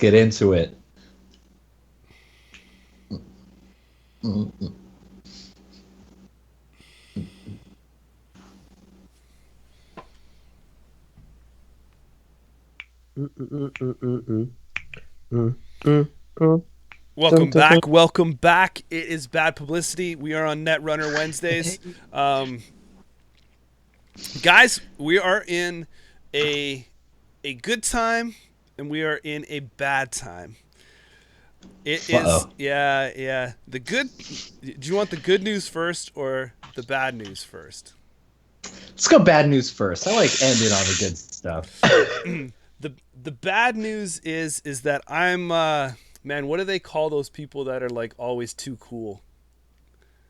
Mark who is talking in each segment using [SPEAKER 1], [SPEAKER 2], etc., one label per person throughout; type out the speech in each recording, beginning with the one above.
[SPEAKER 1] get into it.
[SPEAKER 2] Welcome back. It is Bad Publicity. We are on Netrunner Wednesdays. Guys, we are in a good time and we are in a bad time. It is yeah. The good. Do you want the good news first or the bad news first?
[SPEAKER 1] Let's go bad news first. I like ending on the good stuff.
[SPEAKER 2] The bad news is that I'm man, what do they call those people that are like always too cool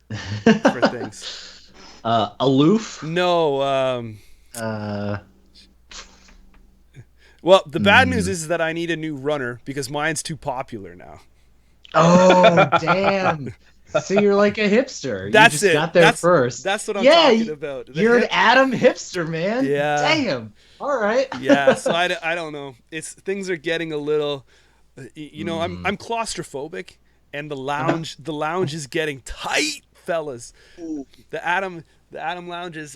[SPEAKER 2] for things?
[SPEAKER 1] Aloof?
[SPEAKER 2] No, well, the bad news is that I need a new runner because mine's too popular now.
[SPEAKER 1] Oh, damn. So you're like a hipster.
[SPEAKER 2] That's
[SPEAKER 1] you just
[SPEAKER 2] it.
[SPEAKER 1] got there first.
[SPEAKER 2] That's what I'm talking about.
[SPEAKER 1] You're an Adam hipster, man.
[SPEAKER 2] Yeah.
[SPEAKER 1] Damn. All right.
[SPEAKER 2] Yeah. So I don't know. Things are getting a little. I'm claustrophobic, and the lounge is getting tight, fellas. The Adam lounge is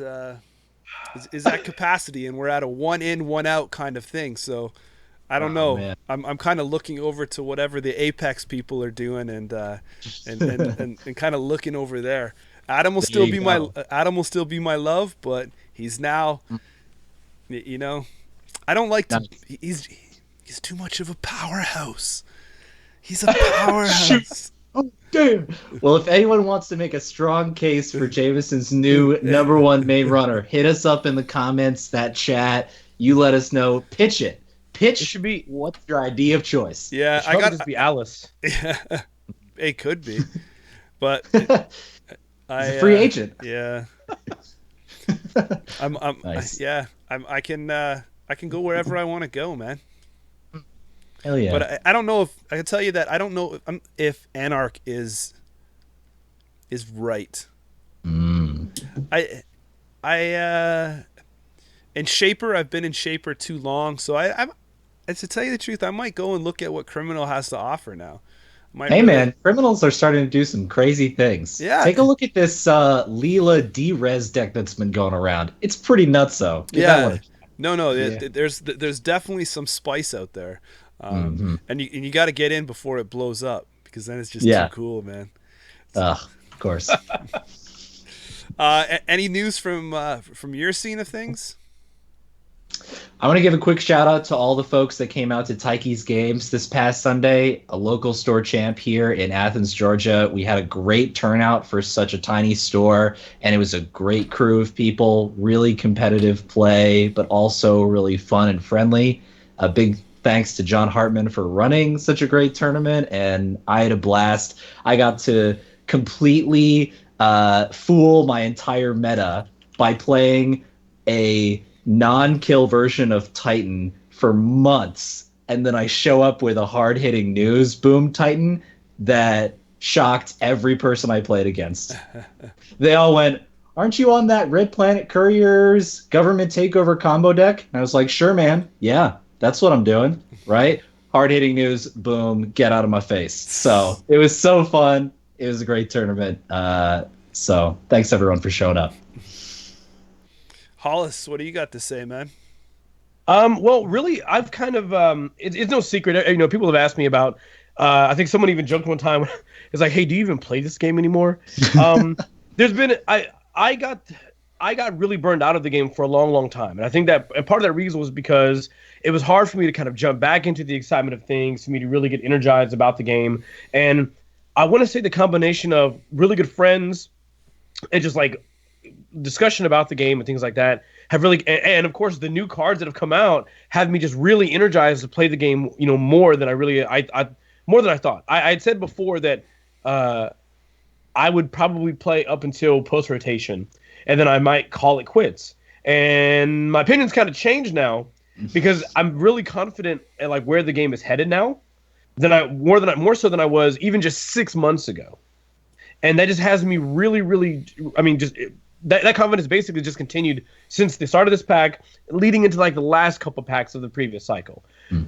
[SPEAKER 2] at capacity, and we're at a 1 in 1 out kind of thing. So I don't know.
[SPEAKER 1] Man.
[SPEAKER 2] I'm kind of looking over to whatever the Apex people are doing, and kind of looking over there. Adam will still be my love, but he's now, I don't like to. He's too much of a powerhouse. He's a powerhouse.
[SPEAKER 1] Oh, damn. Well, if anyone wants to make a strong case for Jameson's new #1 main runner, hit us up in the comments, that chat. You let us know. Pitch it. It should be, what's your idea of choice?
[SPEAKER 2] Yeah,
[SPEAKER 3] I got to be Alice.
[SPEAKER 2] Yeah, it could be, but
[SPEAKER 1] He's a free agent.
[SPEAKER 2] Yeah, I'm
[SPEAKER 1] nice.
[SPEAKER 2] I can go wherever I want to go, man.
[SPEAKER 1] Hell yeah.
[SPEAKER 2] But I don't know if I can tell you that I don't know if Anarch is right. In Shaper, I've been in Shaper too long, so I'm to tell you the truth, I might go and look at what Criminal has to offer now.
[SPEAKER 1] Man, Criminals are starting to do some crazy things.
[SPEAKER 2] Yeah.
[SPEAKER 1] Take a look at this Leela D-Res deck that's been going around. It's pretty nutso.
[SPEAKER 2] There's definitely some spice out there. And you got to get in before it blows up, because then it's just too cool, man.
[SPEAKER 1] Of course.
[SPEAKER 2] Any news from your scene of things?
[SPEAKER 1] I want to give a quick shout out to all the folks that came out to Taiki's Games this past Sunday, a local store champ here in Athens, Georgia. We had a great turnout for such a tiny store, and it was a great crew of people, really competitive play, but also really fun and friendly. A big thanks to John Hartman for running such a great tournament, and I had a blast. I got to completely fool my entire meta by playing a non-kill version of Titan for months, and then I show up with a hard-hitting news boom Titan that shocked every person I played against. They all went, "Aren't you on that Red Planet Courier's government takeover combo deck?" And I was like, "Sure, man. Yeah, that's what I'm doing." Right? Hard-hitting news, boom, get out of my face. So it was so fun. It was a great tournament. So thanks everyone for showing up.
[SPEAKER 2] Hollis, what do you got to say, man?
[SPEAKER 3] Well, really, I've kind of it's no secret. People have asked me about. I think someone even joked one time. It's like, "Hey, do you even play this game anymore?" There's been I got really burned out of the game for a long, long time, and I think that part of that reason was because it was hard for me to kind of jump back into the excitement of things, for me to really get energized about the game. And I want to say the combination of really good friends and just like discussion about the game and things like that have really, and of course the new cards that have come out have me just really energized to play the game, more than I thought. I had said before that I would probably play up until post rotation, and then I might call it quits. And my opinion's kind of changed now, because I'm really confident at like where the game is headed now, more so than I was even just 6 months ago. And that just has me really, really, that confidence basically just continued since the start of this pack, leading into like the last couple packs of the previous cycle.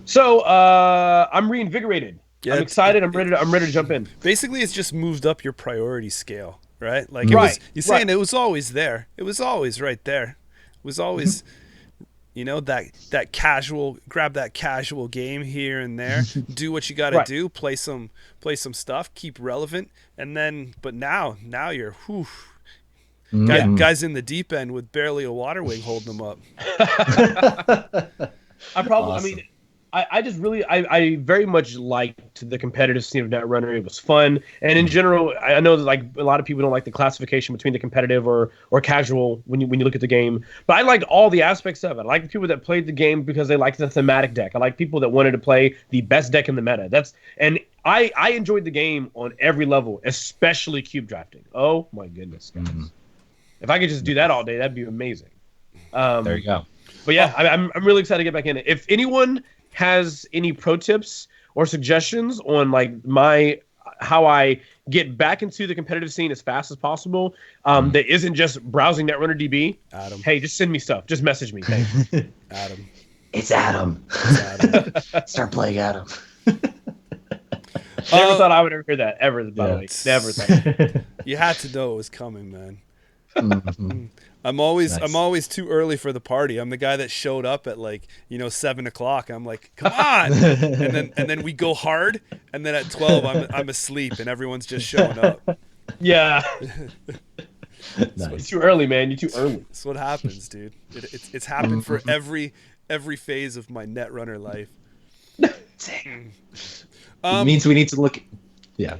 [SPEAKER 3] So I'm reinvigorated.
[SPEAKER 2] Yeah,
[SPEAKER 3] I'm excited. I'm ready to jump in.
[SPEAKER 2] Basically, it's just moved up your priority scale, right? Like you're saying it was always there. It was always right there. It was always, that casual, grab that casual game here and there, do what you got to do, play some stuff, keep relevant, and then, but now you're, guys in the deep end with barely a water wing holding them up.
[SPEAKER 3] Awesome. I very much liked the competitive scene of Netrunner. It was fun, and in general, I know that like a lot of people don't like the classification between the competitive or casual when you look at the game. But I liked all the aspects of it. I like the people that played the game because they liked the thematic deck. I like people that wanted to play the best deck in the meta. I enjoyed the game on every level, especially cube drafting. Oh my goodness, guys! If I could just do that all day, that'd be amazing.
[SPEAKER 1] There you go.
[SPEAKER 3] But yeah, I'm really excited to get back in it. If anyone has any pro tips or suggestions on like how I get back into the competitive scene as fast as possible, that isn't just browsing Netrunner DB,
[SPEAKER 2] Adam,
[SPEAKER 3] hey, just send me stuff. Just message me. Hey.
[SPEAKER 2] Adam.
[SPEAKER 1] It's Adam. Start playing Adam.
[SPEAKER 3] Never thought I would ever hear that ever. By the way, never thought.
[SPEAKER 2] You had to know it was coming, man. I'm always too early for the party. I'm the guy that showed up at 7:00. I'm like, come on, and then we go hard, and then at 12 I'm asleep, and everyone's just showing up.
[SPEAKER 3] Yeah. Nice. You're too early, man. You're too early.
[SPEAKER 2] That's what happens, dude. It's happened for every phase of my Netrunner life.
[SPEAKER 1] It means we need to look. Yeah.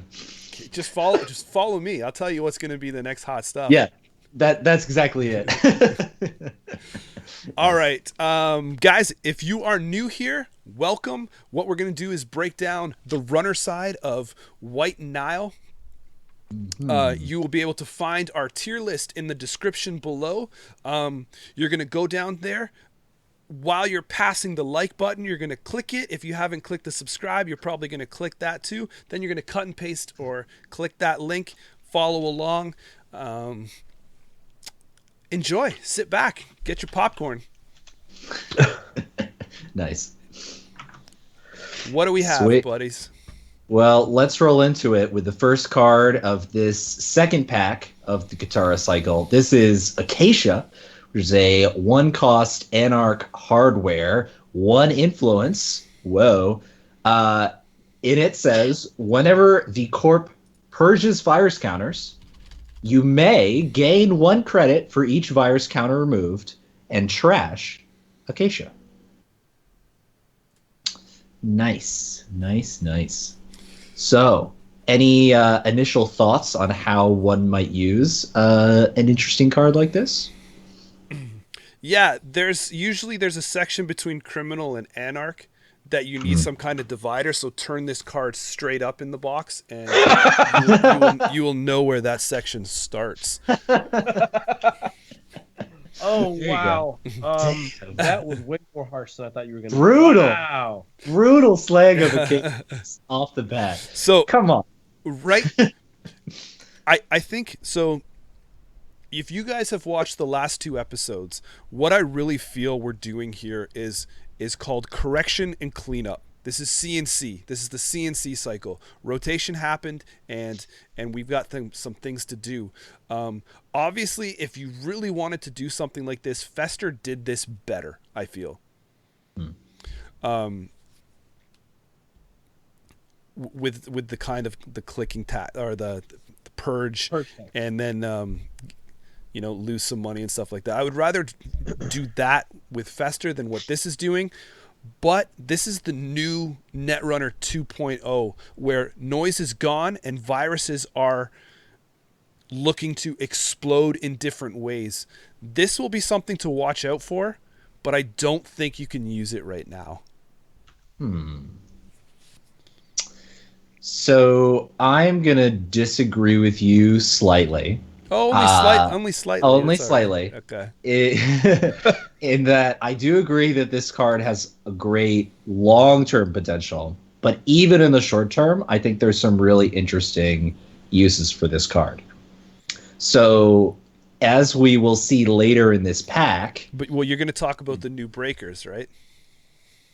[SPEAKER 2] Just follow me. I'll tell you what's going to be the next hot stuff.
[SPEAKER 1] Yeah. That's exactly it.
[SPEAKER 2] All right. Guys, if you are new here, welcome. What we're going to do is break down the runner side of White Nile. You will be able to find our tier list in the description below. You're going to go down there. While you're passing the like button, you're going to click it. If you haven't clicked the subscribe, you're probably going to click that too. Then you're going to cut and paste or click that link. Follow along. Enjoy. Sit back. Get your popcorn.
[SPEAKER 1] Nice.
[SPEAKER 2] What do we have,
[SPEAKER 1] Sweet.
[SPEAKER 2] buddies?
[SPEAKER 1] Well, let's roll into it with the first card of this second pack of the Kitara cycle. This is Acacia, which is a 1-cost Anarch hardware, 1 influence. Whoa. In it says, whenever the Corp purges virus counters, you may gain 1 credit for each virus counter removed and trash Acacia. Nice. So, any initial thoughts on how one might use an interesting card like this?
[SPEAKER 2] Yeah, there's a section between criminal and anarch that you need some kind of divider, so turn this card straight up in the box, and you will know where that section starts.
[SPEAKER 3] Oh, wow. That was way more harsh than I thought you were going to.
[SPEAKER 1] Brutal.
[SPEAKER 3] Wow.
[SPEAKER 1] Brutal slag of a case off the bat.
[SPEAKER 2] So
[SPEAKER 1] come on.
[SPEAKER 2] Right. I think so. If you guys have watched the last 2 episodes, what I really feel we're doing here is called correction and cleanup. This is CNC. This is the CNC cycle. Rotation happened, and we've got some things to do. Obviously, if you really wanted to do something like this, Fester did this better, I feel. With the kind of the clicking or the purge and then lose some money and stuff like that. I would rather do that with Fester than what this is doing. But this is the new Netrunner 2.0, where noise is gone and viruses are looking to explode in different ways. This will be something to watch out for, but I don't think you can use it right now.
[SPEAKER 1] So I'm going to disagree with you slightly.
[SPEAKER 2] Oh, only slightly.
[SPEAKER 1] Only slightly.
[SPEAKER 2] Okay.
[SPEAKER 1] In that I do agree that this card has a great long-term potential, but even in the short term, I think there's some really interesting uses for this card. So as we will see later in this pack.
[SPEAKER 2] But well, you're going to talk about the new breakers, right?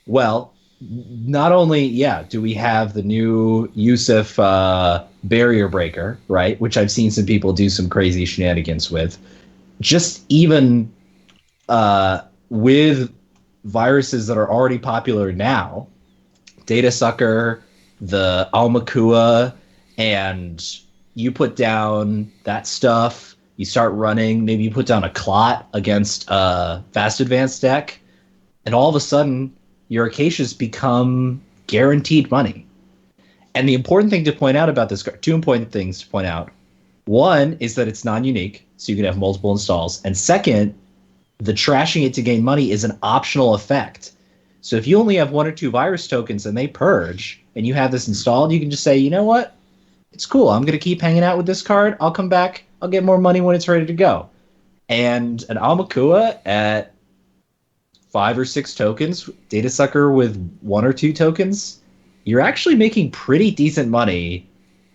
[SPEAKER 1] Well, not only do we have the new Yusuf barrier breaker, right, which I've seen some people do some crazy shenanigans with. Just even with viruses that are already popular now, Data Sucker, the Almakua, and you put down that stuff, you start running, maybe you put down a Clot against a Fast Advance deck, and all of a sudden your Acacias become guaranteed money. And the important thing to point out about this card, two important things to point out. One is that it's non-unique, so you can have multiple installs. And second, the trashing it to gain money is an optional effect. So if you only have 1 or 2 virus tokens and they purge, and you have this installed, you can just say, you know what? It's cool. I'm going to keep hanging out with this card. I'll come back. I'll get more money when it's ready to go. And an Almakua at 5 or 6 tokens, Data Sucker with 1 or 2 tokens, you're actually making pretty decent money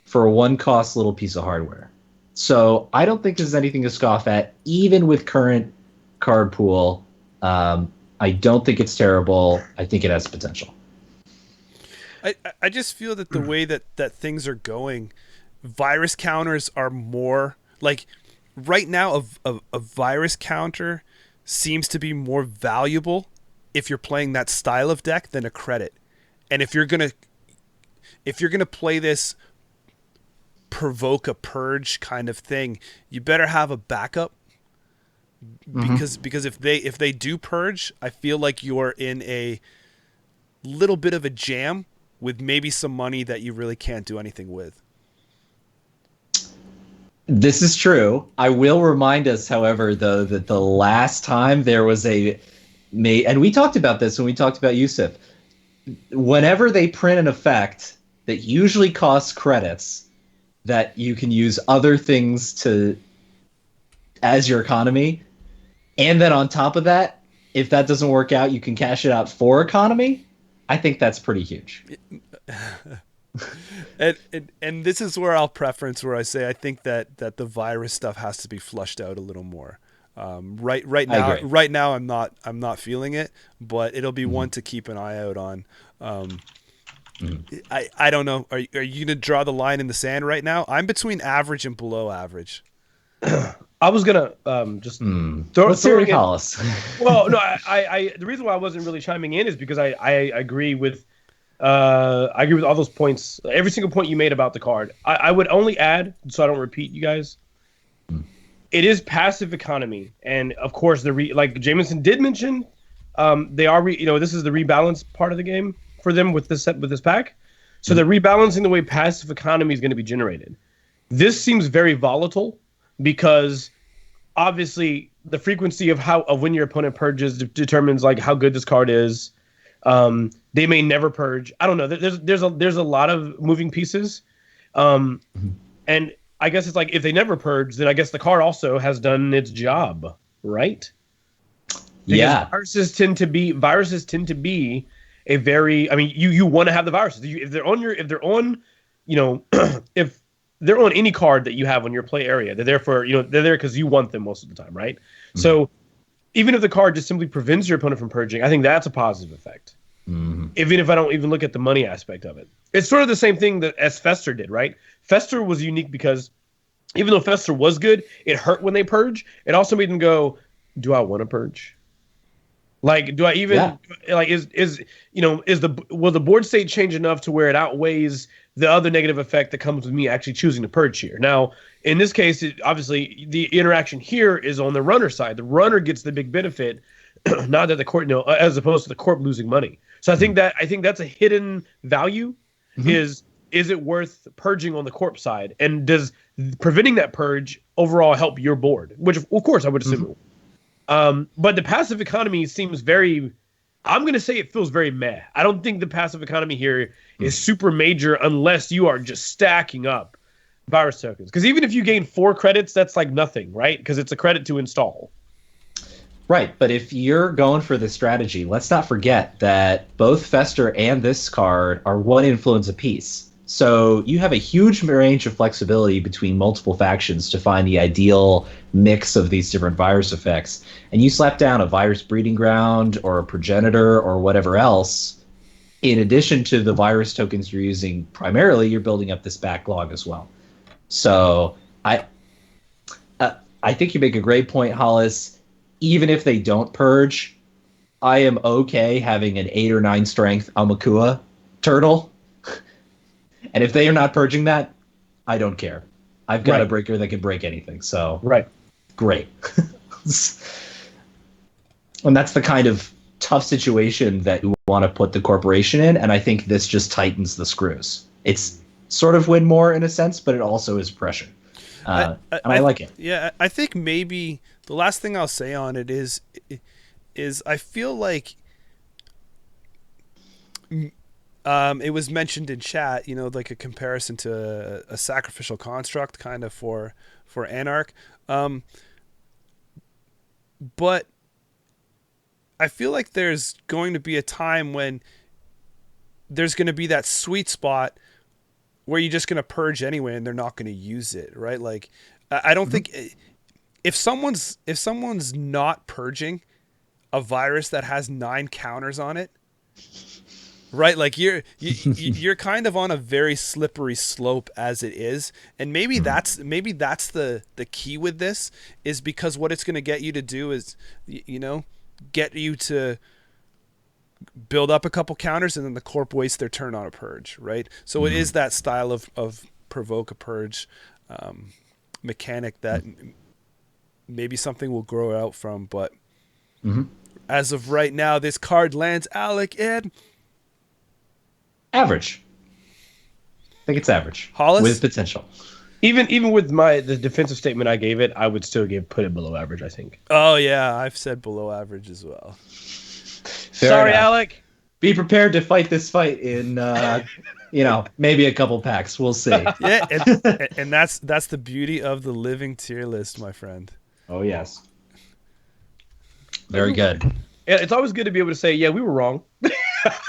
[SPEAKER 1] for a 1-cost little piece of hardware. So I don't think there's anything to scoff at, even with current card pool. I don't think it's terrible. I think it has potential.
[SPEAKER 2] I just feel that the way that things are going, virus counters are more like right now. A virus counter seems to be more valuable if you're playing that style of deck than a credit. And if you're gonna play this provoke a purge kind of thing, you better have a backup, because if they do purge, I feel like you're in a little bit of a jam with maybe some money that you really can't do anything with.
[SPEAKER 1] This is true. I will remind us, however, though, that the last time there was and we talked about this when we talked about Yusuf, whenever they print an effect that usually costs credits that you can use other things as your economy, and then on top of that, if that doesn't work out, you can cash it out for economy. I think that's pretty huge.
[SPEAKER 2] And this is where I'll preference where I say I think that the virus stuff has to be flushed out a little more. Right now I'm not feeling it, but it'll be one to keep an eye out on. I don't know. Are you gonna draw the line in the sand right now? I'm between average and below average.
[SPEAKER 3] I was gonna just
[SPEAKER 1] throw it in.
[SPEAKER 3] Well, no, I the reason why I wasn't really chiming in is because I agree with all those points, every single point you made about the card. I would only add, so I don't repeat you guys. It is passive economy, and of course like Jameson did mention, they are this is the rebalance part of the game for them with this pack. So they're rebalancing the way passive economy is going to be generated. This seems very volatile because obviously the frequency of when your opponent purges determines like how good this card is. They may never purge. I don't know. There's a lot of moving pieces, and I guess it's like if they never purge, then I guess the card also has done its job, right? Because viruses tend to be a very. I mean, you want to have the viruses if they're on if they're on any card that you have on your play area. They're there because you want them most of the time, right? So even if the card just simply prevents your opponent from purging, I think that's a positive effect. Even if I don't even look at the money aspect of it. It's sort of the same thing as Fester did, right? Fester was unique because even though Fester was good, it hurt when they purge. It also made them go, do I want to purge? Like, do I even like will the board state change enough to where it outweighs the other negative effect that comes with me actually choosing to purge here? Now, in this case, obviously the interaction here is on the runner side. The runner gets the big benefit, not that the court, as opposed to the corp losing money. So I think that's a hidden value. Is it worth purging on the corp side, and does preventing that purge overall help your board? Which of course I would assume it would. But the passive economy seems very, I'm going to say it feels very meh. I don't think the passive economy here is super major unless you are just stacking up virus tokens. Because even if you gain 4 credits, that's like nothing, right? Because it's a credit to install.
[SPEAKER 1] Right, but if you're going for the strategy, let's not forget that both Fester and this card are 1 influence apiece. So you have a huge range of flexibility between multiple factions to find the ideal mix of these different virus effects. And you slap down a virus breeding ground or a progenitor or whatever else, in addition to the virus tokens you're using primarily, you're building up this backlog as well. So I think you make a great point, Hollis. Even if they don't purge, I am okay having an 8 or 9 strength Amakua turtle. And if they are not purging that, I don't care. I've got a breaker that can break anything. So great. And that's the kind of tough situation that you want to put the corporation in. And I think this just tightens the screws. It's sort of win more in a sense, but it also is pressure. And I like it.
[SPEAKER 2] Yeah, I think maybe the last thing I'll say on it is I feel like it was mentioned in chat, like a comparison to a sacrificial construct kind of for Anarch. But I feel like there's going to be a time when there's going to be that sweet spot where you're just going to purge anyway and they're not going to use it, right? Like, I don't think if someone's not purging a virus that has 9 counters on it, right? Like you're kind of on a very slippery slope as it is. And maybe that's the key with this, is because what it's going to get you to do is, get you to build up a couple counters and then the corp wastes their turn on a purge, right? So it is that style of provoke a purge mechanic that maybe something will grow out from, but as of right now, this card lands Alec at
[SPEAKER 1] average. I think it's average.
[SPEAKER 2] Hollis?
[SPEAKER 1] With potential.
[SPEAKER 3] Even with the defensive statement I gave it, I would still put it below average, I think.
[SPEAKER 2] Oh yeah, I've said below average as well.
[SPEAKER 3] Sorry, enough. Alec.
[SPEAKER 1] Be prepared to fight this fight in, maybe a couple packs. We'll see.
[SPEAKER 2] Yeah, and that's the beauty of the living tier list, my friend.
[SPEAKER 1] Oh yes. Very good.
[SPEAKER 3] Yeah, it's always good to be able to say, yeah, we were wrong.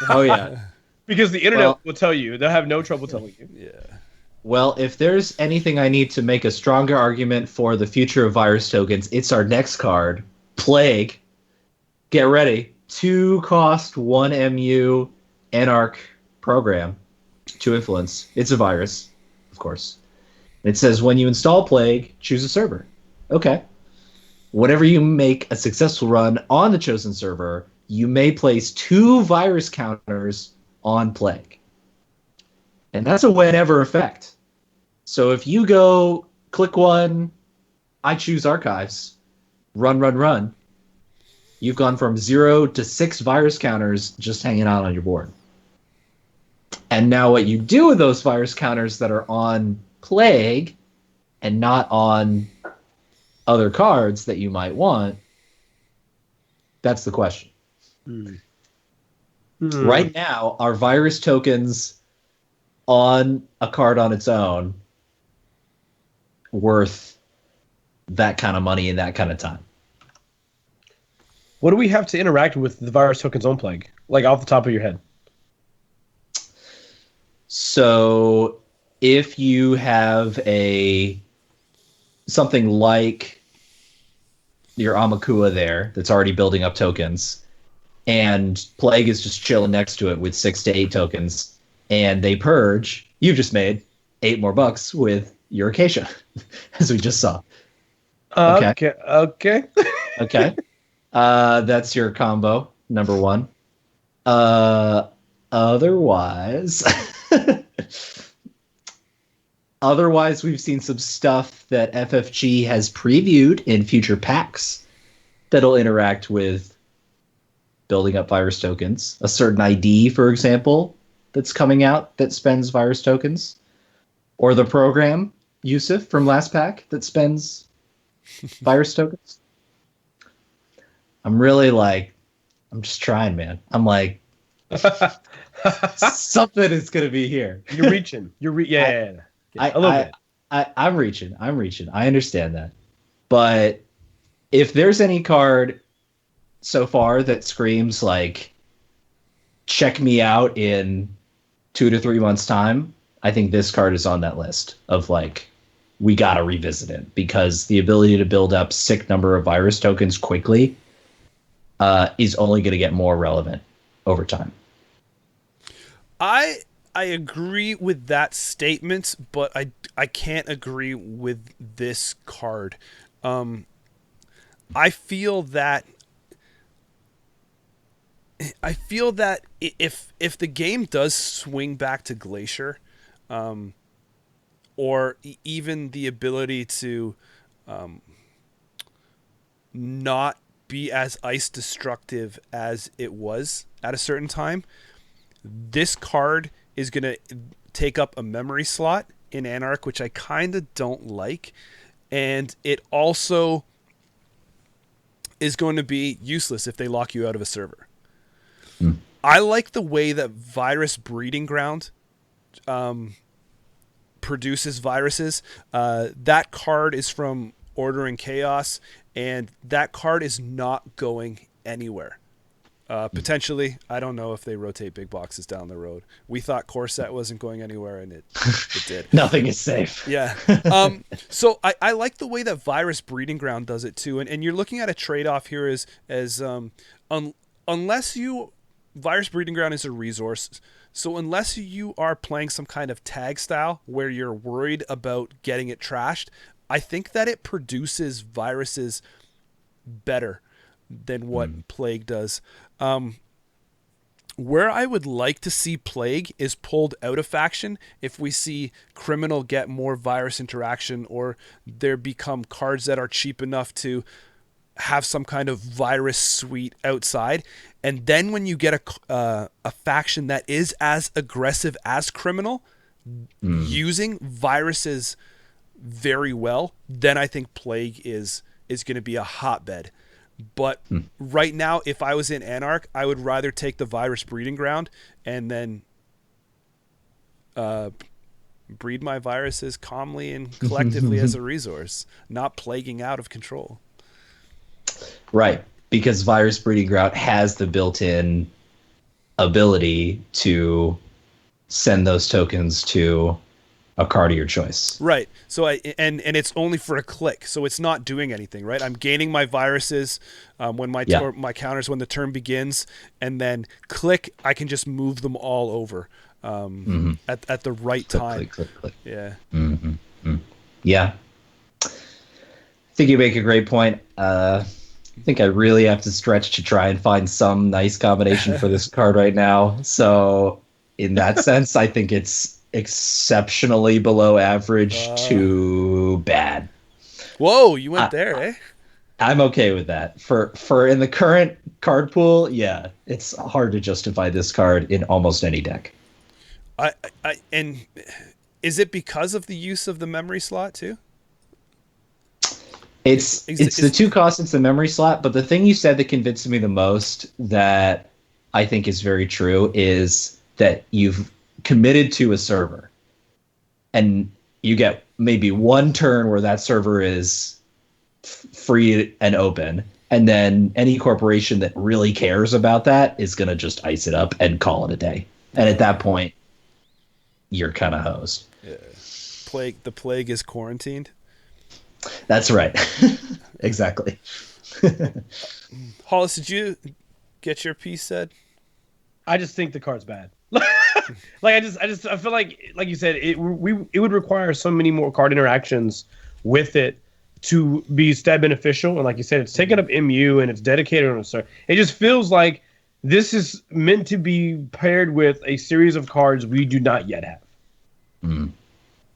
[SPEAKER 1] Oh yeah.
[SPEAKER 3] Because the internet will tell you. They'll have no trouble telling you.
[SPEAKER 2] Yeah.
[SPEAKER 1] Well, if there's anything I need to make a stronger argument for the future of virus tokens, it's our next card, Plague. Get ready. 2 cost, 1 MU, Anarch program. 2 influence. It's a virus, of course. It says when you install Plague, choose a server. Okay. Whenever you make a successful run on the chosen server, you may place 2 virus counters on Plague. And that's a whenever effect. So if you go click 1, I choose archives, run, you've gone from 0 to 6 virus counters just hanging out on your board. And now what you do with those virus counters that are on Plague and not on other cards that you might want, that's the question. Right now, are virus tokens on a card on its own worth that kind of money in that kind of time?
[SPEAKER 3] What do we have to interact with the virus tokens on Plague? Like off the top of your head.
[SPEAKER 1] So if you have something like your Amakua there that's already building up tokens, and Plague is just chilling next to it with 6 to 8 tokens, and they purge, you've just made $8 more with your Acacia, as we just saw.
[SPEAKER 3] Okay.
[SPEAKER 1] Okay. That's your combo, number 1. Otherwise, we've seen some stuff that FFG has previewed in future packs that'll interact with building up virus tokens. A certain ID, for example, that's coming out that spends virus tokens. Or the program, Yusuf, from last pack, that spends virus tokens. I'm just trying, man. I'm like, something is going to be here.
[SPEAKER 3] You're reaching. Yeah. A little bit.
[SPEAKER 1] I'm reaching. I understand that. But if there's any card so far that screams like, check me out in 2 to 3 months' time, I think this card is on that list of like, we got to revisit it, because the ability to build up sick number of virus tokens quickly is only going to get more relevant over time.
[SPEAKER 2] I agree with that statement, but I can't agree with this card. I feel that if the game does swing back to Glacier, or even the ability to not be as ice destructive as it was at a certain time, this card is going to take up a memory slot in Anarch, which I kind of don't like. And it also is going to be useless if they lock you out of a server. I like the way that Virus Breeding Ground produces viruses. That card is from Order and Chaos, and that card is not going anywhere. Potentially, I don't know if they rotate big boxes down the road. We thought Corset wasn't going anywhere, and it did.
[SPEAKER 1] Nothing is safe.
[SPEAKER 2] Yeah. So I like the way that Virus Breeding Ground does it too, and you're looking at a trade-off here as unless you Virus Breeding Ground is a resource. So unless you are playing some kind of tag style where you're worried about getting it trashed, I think that it produces viruses better than what Plague does. Where I would like to see Plague is pulled out of faction if we see Criminal get more virus interaction, or there become cards that are cheap enough to have some kind of virus suite outside. And then when you get a faction that is as aggressive as Criminal, using viruses very well, then I think Plague is going to be a hotbed. But right now, if I was in Anarch, I would rather take the Virus Breeding Ground and then breed my viruses calmly and collectively as a resource, not plaguing out of control.
[SPEAKER 1] Right, because Virus Breeding Ground has the built-in ability to send those tokens to a card of your choice.
[SPEAKER 2] Right. So and it's only for a click, so it's not doing anything, right? I'm gaining my viruses when my counters when the turn begins, and then click, I can just move them all over at the right time.
[SPEAKER 1] Click.
[SPEAKER 2] Yeah.
[SPEAKER 1] Yeah. I think you make a great point. I think I really have to stretch to try and find some nice combination for this card right now. So in that sense, I think it's exceptionally below average to bad.
[SPEAKER 2] Whoa, you went there, eh?
[SPEAKER 1] I'm okay with that. For in the current card pool, yeah, it's hard to justify this card in almost any deck.
[SPEAKER 2] And is it because of the use of the memory slot too?
[SPEAKER 1] It's the 2 costs, it's the memory slot, but the thing you said that convinced me the most, that I think is very true, is that you've committed to a server and you get maybe one turn where that server is free and open, and then any corporation that really cares about that is going to just ice it up and call it a day. And at that point, you're kind of hosed.
[SPEAKER 2] Yeah. The plague is quarantined.
[SPEAKER 1] That's right. Exactly.
[SPEAKER 2] Hollis, did you get your piece said?
[SPEAKER 3] I just think the card's bad. I feel like you said, it would require so many more card interactions with it to be stat beneficial. And like you said, it's taking up MU and it's dedicated on a server. It just feels like this is meant to be paired with a series of cards we do not yet have.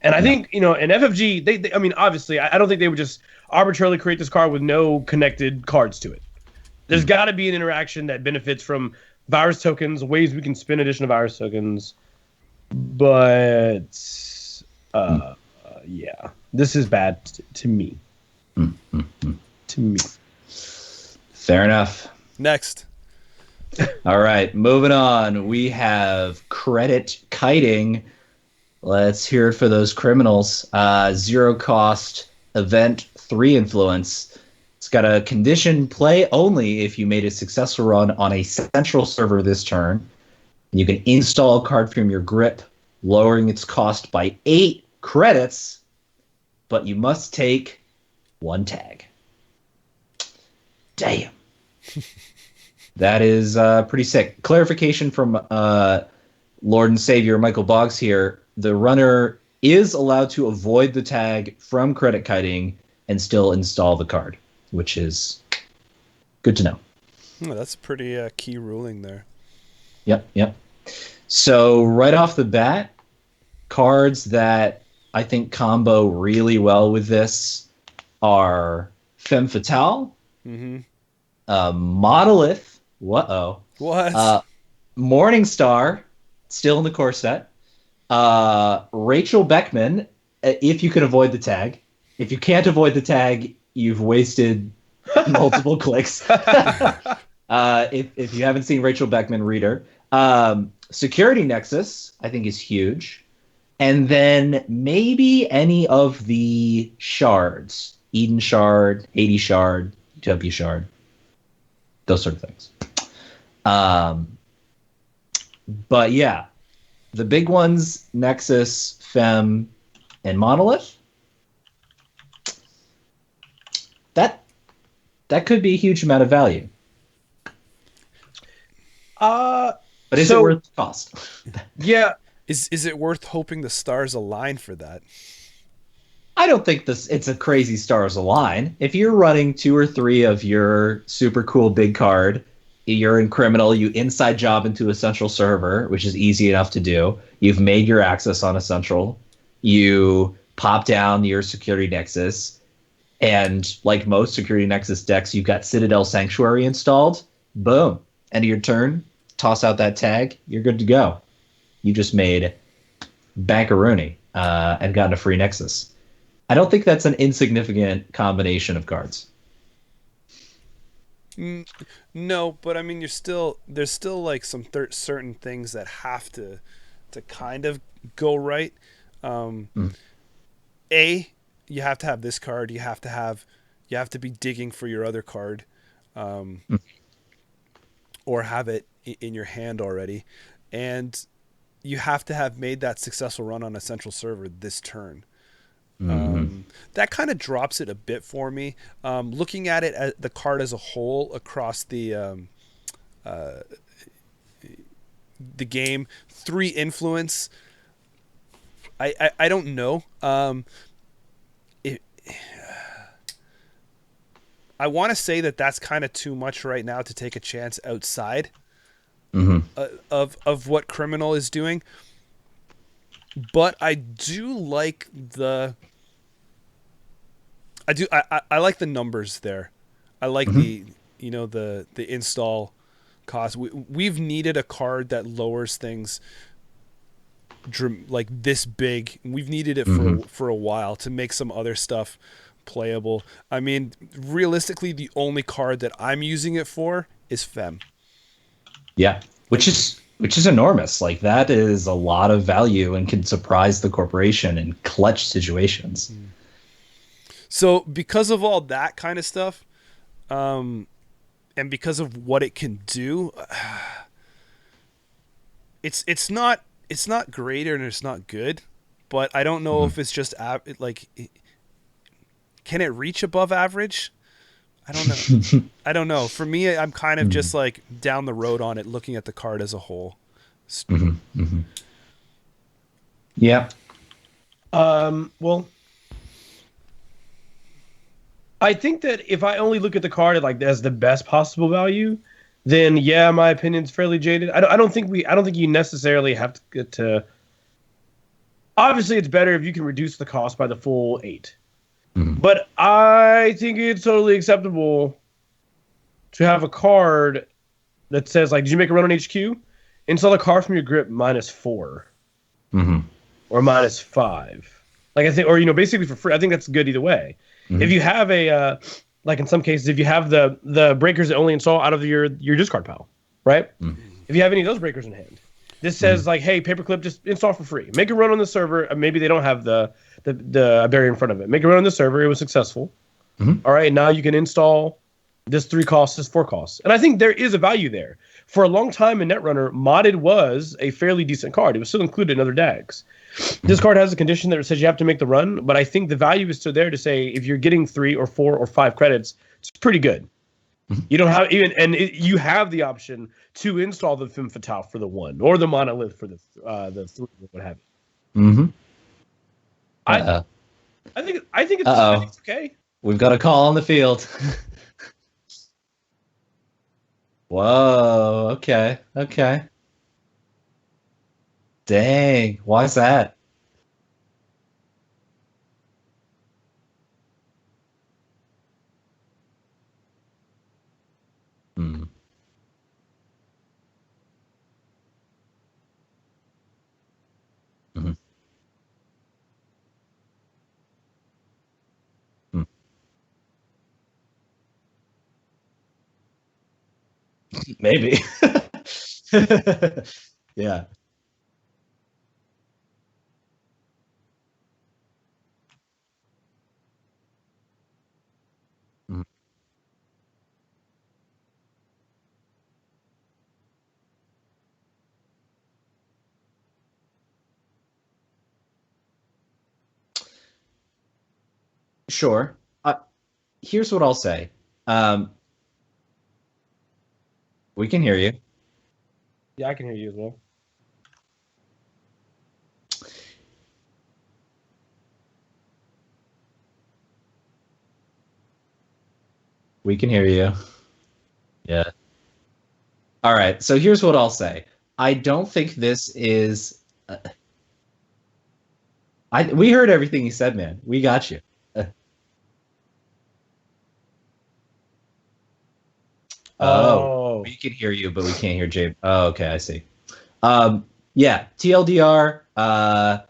[SPEAKER 3] And I think, in FFG, they I mean, obviously, I don't think they would just arbitrarily create this card with no connected cards to it. There's got to be an interaction that benefits from virus tokens, ways we can spin additional virus tokens. But, yeah, this is bad to me. To me.
[SPEAKER 1] Fair enough.
[SPEAKER 2] Next.
[SPEAKER 1] All right, moving on. We have Credit Kiting. Let's hear it for those criminals. 0 cost event, 3 influence. It's got a condition: play only if you made a successful run on a central server this turn. You can install a card from your grip lowering its cost by 8 credits, but you must take 1 tag. Damn. That is pretty sick. Clarification from Lord and Savior Michael Boggs here. The runner is allowed to avoid the tag from credit kiting and still install the card, which is good to know.
[SPEAKER 2] Oh, that's a pretty key ruling there.
[SPEAKER 1] Yep. So right off the bat, cards that I think combo really well with this are Femme Fatale, Monolith,
[SPEAKER 2] What?
[SPEAKER 1] Morningstar, still in the core set, Rachel Beckman, if you can avoid the tag. If you can't avoid the tag, you've wasted multiple clicks. If you haven't seen Rachel Beckman, read her. Security Nexus, I think, is huge. And then maybe any of the shards. Eden Shard, Hades Shard, Utopia Shard. Those sort of things. But yeah, the big ones, Nexus, Fem, and Monolith. That could be a huge amount of value. But is it worth the cost?
[SPEAKER 3] Yeah.
[SPEAKER 2] Is it worth hoping the stars align for that?
[SPEAKER 1] I don't think it's a crazy stars align. If you're running 2 or 3 of your super cool big card, you're in Criminal, you inside job into a central server, which is easy enough to do. You've made your access on a central. You pop down your Security Nexus. And like most Security Nexus decks, you've got Citadel Sanctuary installed. Boom. End of your turn. Toss out that tag. You're good to go. You just made bankaroonie and gotten a free Nexus. I don't think that's an insignificant combination of cards.
[SPEAKER 2] No, but I mean, there's still like some certain things that have to kind of go right. You have to have this card. You have to be digging for your other card, or have it in your hand already, and you have to have made that successful run on a central server this turn. That kind of drops it a bit for me. Looking at it as the card as a whole across the game, 3 influence. I don't know. I want to say that's kind of too much right now to take a chance outside of what Criminal is doing. But I do like I like the numbers there. I like the install cost. We've needed a card that lowers things like this big. We've needed it for a while to make some other stuff playable. I mean, realistically, the only card that I'm using it for is Fem.
[SPEAKER 1] Yeah, which is enormous. Like, that is a lot of value and can surprise the corporation in clutch situations.
[SPEAKER 2] So because of all that kind of stuff, and because of what it can do, it's not greater and it's not good, but I don't know if it's just can it reach above average? I don't know. I don't know. For me, I'm kind of just like down the road on it, looking at the card as a whole.
[SPEAKER 1] Yeah.
[SPEAKER 3] Well, I think that if I only look at the card as the best possible value, then yeah, my opinion's fairly jaded. I don't think you necessarily have to get to. Obviously, it's better if you can reduce the cost by the full 8. But I think it's totally acceptable to have a card that says, like, did you make a run on HQ? Install a card from your grip -4. Or -5. Like, I think, or, basically for free. I think that's good either way. If you have a, like in some cases, if you have the breakers that only install out of your discard pile, right? If you have any of those breakers in hand, this says like, hey, Paperclip, just install for free. Make a run on the server. Maybe they don't have the barrier in front of it. Make a run on the server. It was successful. All right, now you can install this 3 costs, this 4 costs. And I think there is a value there. for a long time in Netrunner, modded was a fairly decent card. It was still included in other decks. This card has a condition that says you have to make the run, but I think the value is still there to say if you're getting 3 or 4 or 5 credits, it's pretty good. You don't have even, and you have the option to install the Femme Fatale for the 1 or the Monolith for the 3 or what have you.
[SPEAKER 1] Mm-hmm.
[SPEAKER 3] I think it's okay.
[SPEAKER 1] We've got a call on the field. Whoa. Okay. Dang. Why is that? Mm-hmm. Maybe. Yeah. Mhm. Sure. Here's what I'll say. We can hear you.
[SPEAKER 3] Yeah, I can hear you as well.
[SPEAKER 1] We can hear you. Yeah. All right. So here's what I'll say. I don't think this is. We heard everything you said, man. We got you. Oh, we can hear you, but we can't hear Jay. Oh, okay, I see. Yeah, TLDR.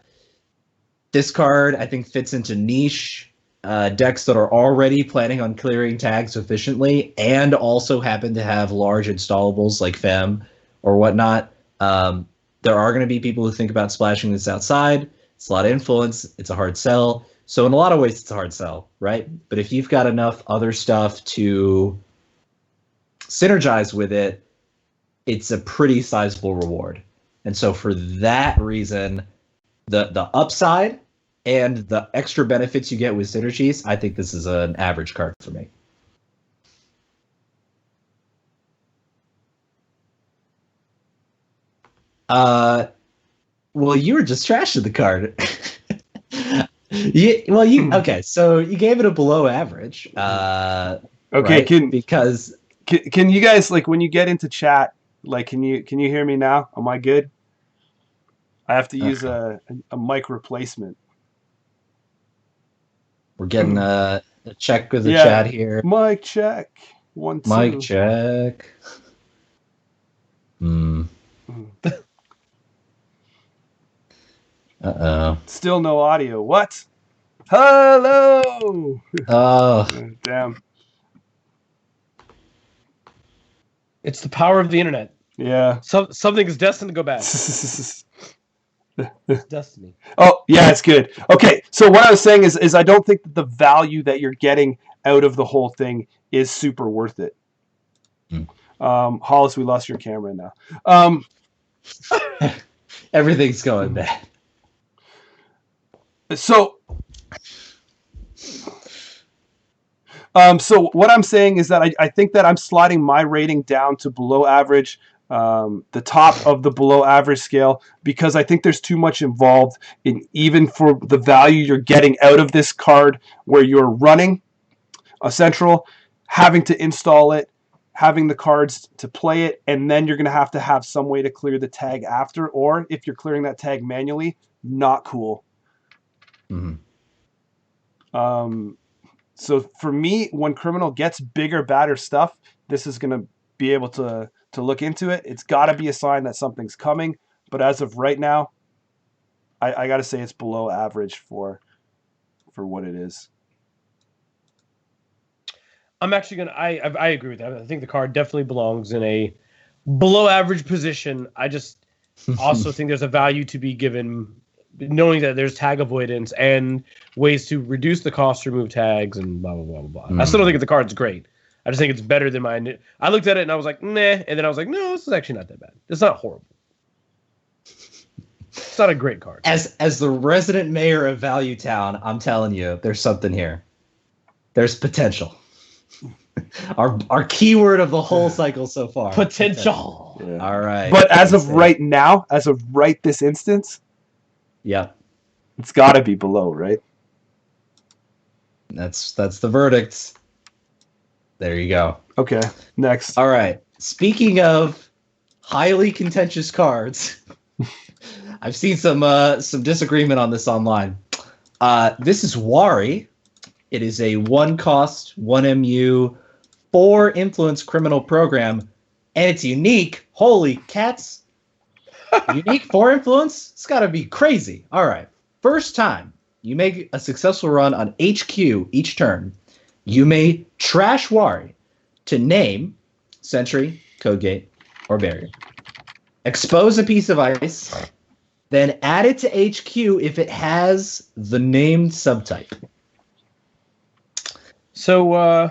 [SPEAKER 1] This card I think fits into niche decks that are already planning on clearing tags efficiently and also happen to have large installables like Fem or whatnot. There are going to be people who think about splashing this outside. It's a lot of influence. It's a hard sell. So in a lot of ways, it's a hard sell, right? But if you've got enough other stuff to synergize with it, it's a pretty sizable reward. And so for that reason, the upside and the extra benefits you get with synergies, I think this is an average card for me. Well, you were just trashing the card. Okay, so you gave it a below average.
[SPEAKER 2] Okay,
[SPEAKER 1] right? Because
[SPEAKER 2] can you guys, like, when you get into chat, like, can you hear me now? Am I good? I have to use a mic replacement.
[SPEAKER 1] We're getting a check with the chat here.
[SPEAKER 2] Mic check. 1, 2.
[SPEAKER 1] Mic check. Uh-oh.
[SPEAKER 2] Still no audio. What? Hello!
[SPEAKER 1] Oh.
[SPEAKER 2] Damn.
[SPEAKER 3] It's the power of the internet.
[SPEAKER 2] Yeah.
[SPEAKER 3] Something is destined to go bad. It's destiny.
[SPEAKER 2] Oh, yeah, it's good. Okay, so what I was saying is I don't think that the value that you're getting out of the whole thing is super worth it. Hollis, we lost your camera now.
[SPEAKER 1] Everything's going bad.
[SPEAKER 2] So what I'm saying is that I think that I'm sliding my rating down to below average, the top of the below average scale, because I think there's too much involved in, even for the value you're getting out of this card, where you're running a central, having to install it, having the cards to play it, and then you're going to have some way to clear the tag after, or if you're clearing that tag manually, not cool. So for me, when Criminal gets bigger, badder stuff, this is going to be able to look into it. It's got to be a sign that something's coming. But as of right now, I got to say it's below average for what it is.
[SPEAKER 3] I'm actually going to... I agree with that. I think the card definitely belongs in a below average position. I just also think there's a value to be given, knowing that there's tag avoidance and ways to reduce the cost to remove tags and blah, blah, blah, blah, blah. I still don't think the card's great. I just think it's better than mine. I looked at it and I was like, nah. And then I was like, no, this is actually not that bad. It's not horrible. It's not a great card.
[SPEAKER 1] As the resident mayor of Value Town, I'm telling you, there's something here. There's potential. Our keyword of the whole cycle so far.
[SPEAKER 3] Potential.
[SPEAKER 4] Yeah.
[SPEAKER 1] All right.
[SPEAKER 4] But as of right now, as of right this instance,
[SPEAKER 1] yeah,
[SPEAKER 4] it's got to be below, right?
[SPEAKER 1] that's the verdict. There you go.
[SPEAKER 4] Okay, next.
[SPEAKER 1] All right. Speaking of highly contentious cards, I've seen some disagreement on this online. This is Wari. It is a 1-cost, 1 MU, 4 influence criminal program, and it's unique. Holy cats. Unique 4 influence? It's got to be crazy. All right. First time you make a successful run on HQ each turn, you may trash Wari to name, Sentry, Code Gate, or Barrier. Expose a piece of ice, then add it to HQ if it has the named subtype.
[SPEAKER 3] So,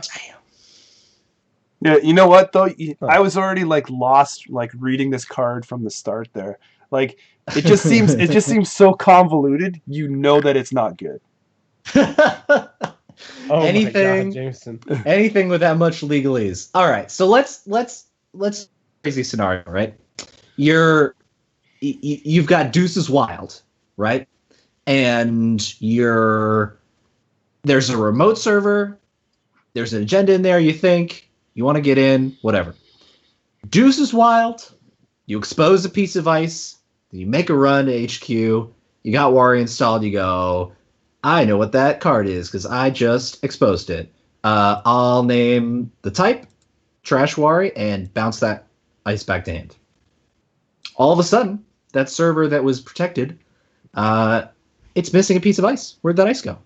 [SPEAKER 4] Yeah, you know what though? I was already like lost, like reading this card from the start there. Like it just seems so convoluted. You know that it's not good.
[SPEAKER 1] Anything,
[SPEAKER 3] my God, Jameson.
[SPEAKER 1] anything with that much legalese. All right, so let's crazy scenario, right? You've got Deuces Wild, right? And there's a remote server. There's an agenda in there. You think you want to get in, whatever. Deuces Wild. You expose a piece of ice. You make a run to HQ. You got Wari installed. You go, I know what that card is because I just exposed it. I'll name the type, trash Wari, and bounce that ice back to hand. All of a sudden, that server that was protected, it's missing a piece of ice. Where'd that ice go?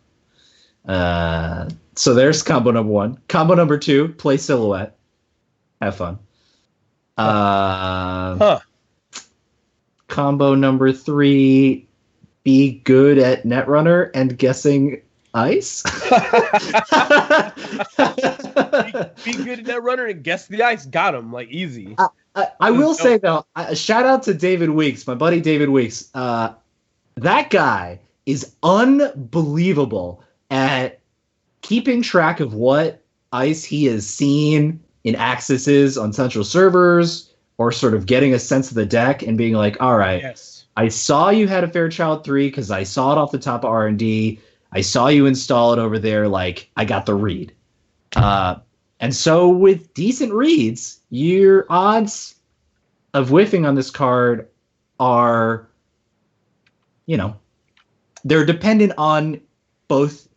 [SPEAKER 1] So there's combo number 1. Combo number 2, play Silhouette. Have fun. Combo number 3, be good at Netrunner and guessing ice.
[SPEAKER 3] Be good at Netrunner and guess the ice. Got him, like easy.
[SPEAKER 1] I will say though, shout out to David Weeks, my buddy David Weeks. That guy is unbelievable at keeping track of what ice he has seen in accesses on central servers, or sort of getting a sense of the deck and being like, all right,
[SPEAKER 3] Yes.
[SPEAKER 1] I saw you had a Fairchild 3 because I saw it off the top of R&D. I saw you install it over there. Like, I got the read. And so with decent reads, your odds of whiffing on this card are, they're dependent on both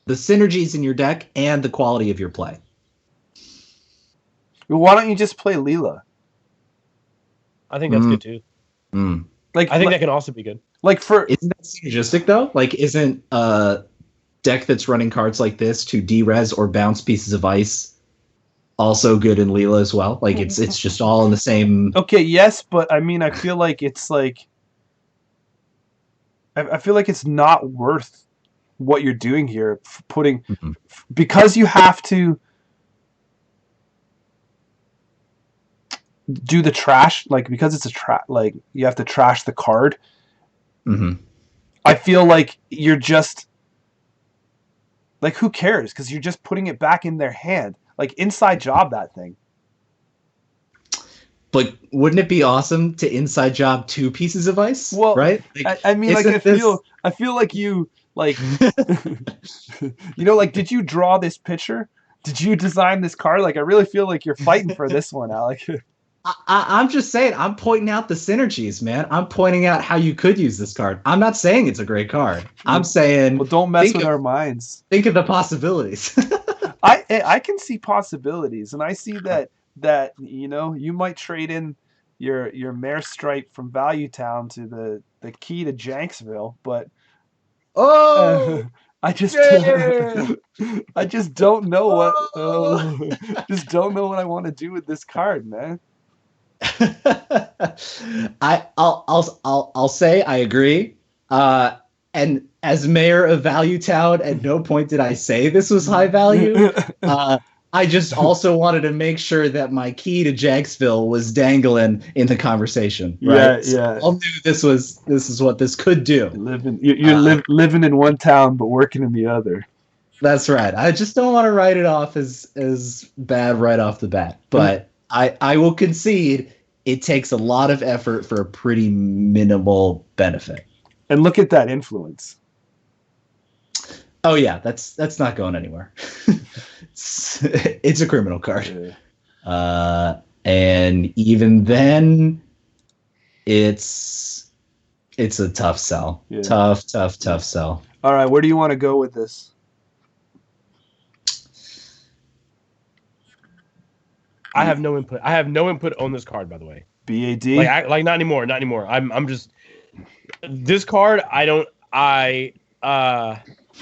[SPEAKER 1] the synergies in your deck and the quality of your play.
[SPEAKER 4] Well, why don't you just play Leela?
[SPEAKER 3] I think that's good too.
[SPEAKER 4] Like
[SPEAKER 3] I think that can also be good.
[SPEAKER 4] Like for
[SPEAKER 1] Isn't that synergistic though? Like, isn't a deck that's running cards like this to derez or bounce pieces of ice also good in Leela as well? Like, it's just all in the same.
[SPEAKER 4] okay, yes, but I mean, I feel like it's like I feel like it's not worth what you're doing here. Putting because you have to do the trash, like because it's like you have to trash the card. I feel like you're just like, who cares? Because you're just putting it back in their hand. Like, inside job that thing.
[SPEAKER 1] But wouldn't it be awesome to inside job 2 pieces of ice?
[SPEAKER 4] Well,
[SPEAKER 1] right? Like,
[SPEAKER 4] I mean, like
[SPEAKER 1] isn't
[SPEAKER 4] I feel like you like like, did you draw this picture? Did you design this card? Like, I really feel like you're fighting for this one, Alec.
[SPEAKER 1] I'm just saying, I'm pointing out the synergies, man. I'm pointing out how you could use this card. I'm not saying it's a great card. I'm saying,
[SPEAKER 4] Well, don't mess with our minds.
[SPEAKER 1] think of the possibilities.
[SPEAKER 4] I can see possibilities, and I see that you might trade in your Mare Stripe from Value Town to the key to Janksville, but I just I just don't know what just don't know what I want to do with this card, man.
[SPEAKER 1] I'll say I agree. And as mayor of Value Town, at no point did I say this was high value. I just also wanted to make sure that my key to Jacksville was dangling in the conversation. Right?
[SPEAKER 4] Yeah.
[SPEAKER 1] So I knew this is what this could do.
[SPEAKER 4] You're living in one town but working in the other.
[SPEAKER 1] That's right. I just don't want to write it off as bad right off the bat. But I will concede it takes a lot of effort for a pretty minimal benefit.
[SPEAKER 4] And look at that influence.
[SPEAKER 1] Oh yeah, that's not going anywhere. It's a criminal card.
[SPEAKER 4] Yeah.
[SPEAKER 1] And even then it's a tough sell.
[SPEAKER 4] Yeah.
[SPEAKER 1] Tough sell.
[SPEAKER 4] All right, where do you want to go with this?
[SPEAKER 3] I have no input. I have no input on this card, by the way.
[SPEAKER 4] BAD?
[SPEAKER 3] Like not anymore. Not anymore. I'm just this card. I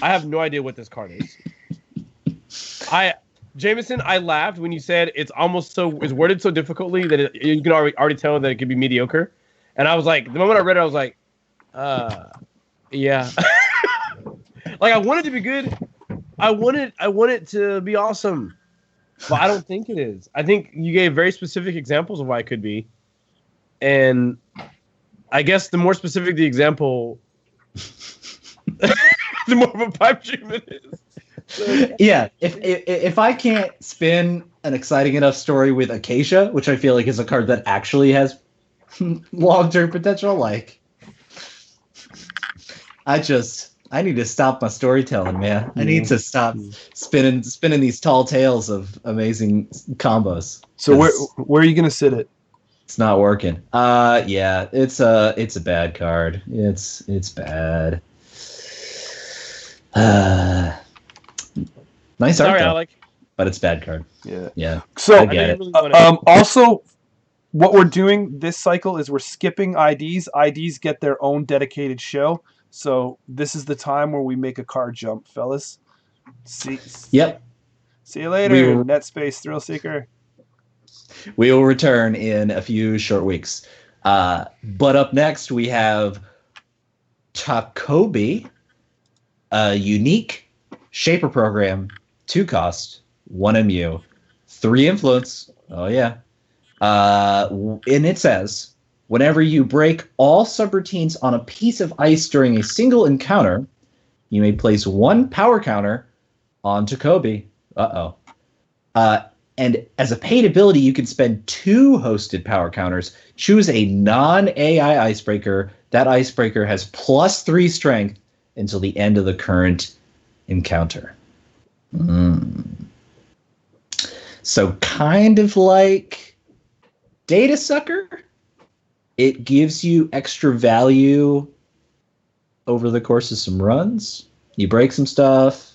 [SPEAKER 3] have no idea what this card is. Jameson, I laughed when you said it's worded so difficultly that you can already tell that it could be mediocre. And I was like, the moment I read it, I was like, yeah. Like I want it to be good. I want it to be awesome. But I don't think it is. I think you gave very specific examples of why it could be. And I guess the more specific the example, the more of a pipe dream it is. So,
[SPEAKER 1] yeah, if I can't spin an exciting enough story with Acacia, which I feel like is a card that actually has long-term potential, like I need to stop my storytelling, man. I need to stop spinning these tall tales of amazing combos.
[SPEAKER 4] So where are you gonna sit it?
[SPEAKER 1] It's not working. Yeah, it's a bad card. It's bad. Nice
[SPEAKER 3] sorry,
[SPEAKER 1] art, though,
[SPEAKER 3] Alec.
[SPEAKER 1] but it's bad card.
[SPEAKER 4] Yeah. So
[SPEAKER 1] I get it.
[SPEAKER 3] Really
[SPEAKER 4] also, what we're doing this cycle is we're skipping IDs. IDs get their own dedicated show. So this is the time where we make a card jump, fellas.
[SPEAKER 1] Yep.
[SPEAKER 4] See you later, NetSpace Thrill Seeker.
[SPEAKER 1] We will return in a few short weeks. But up next we have Jochobe, a unique Shaper program, 2 cost, 1 MU, 3 influence. Oh yeah. And it says, whenever you break all subroutines on a piece of ice during a single encounter, you may place 1 power counter on Jochobe. And as a paid ability, you can spend 2 hosted power counters. Choose a non-AI icebreaker. That icebreaker has +3 strength until the end of the current encounter. So kind of like Data Sucker. It gives you extra value over the course of some runs. You break some stuff,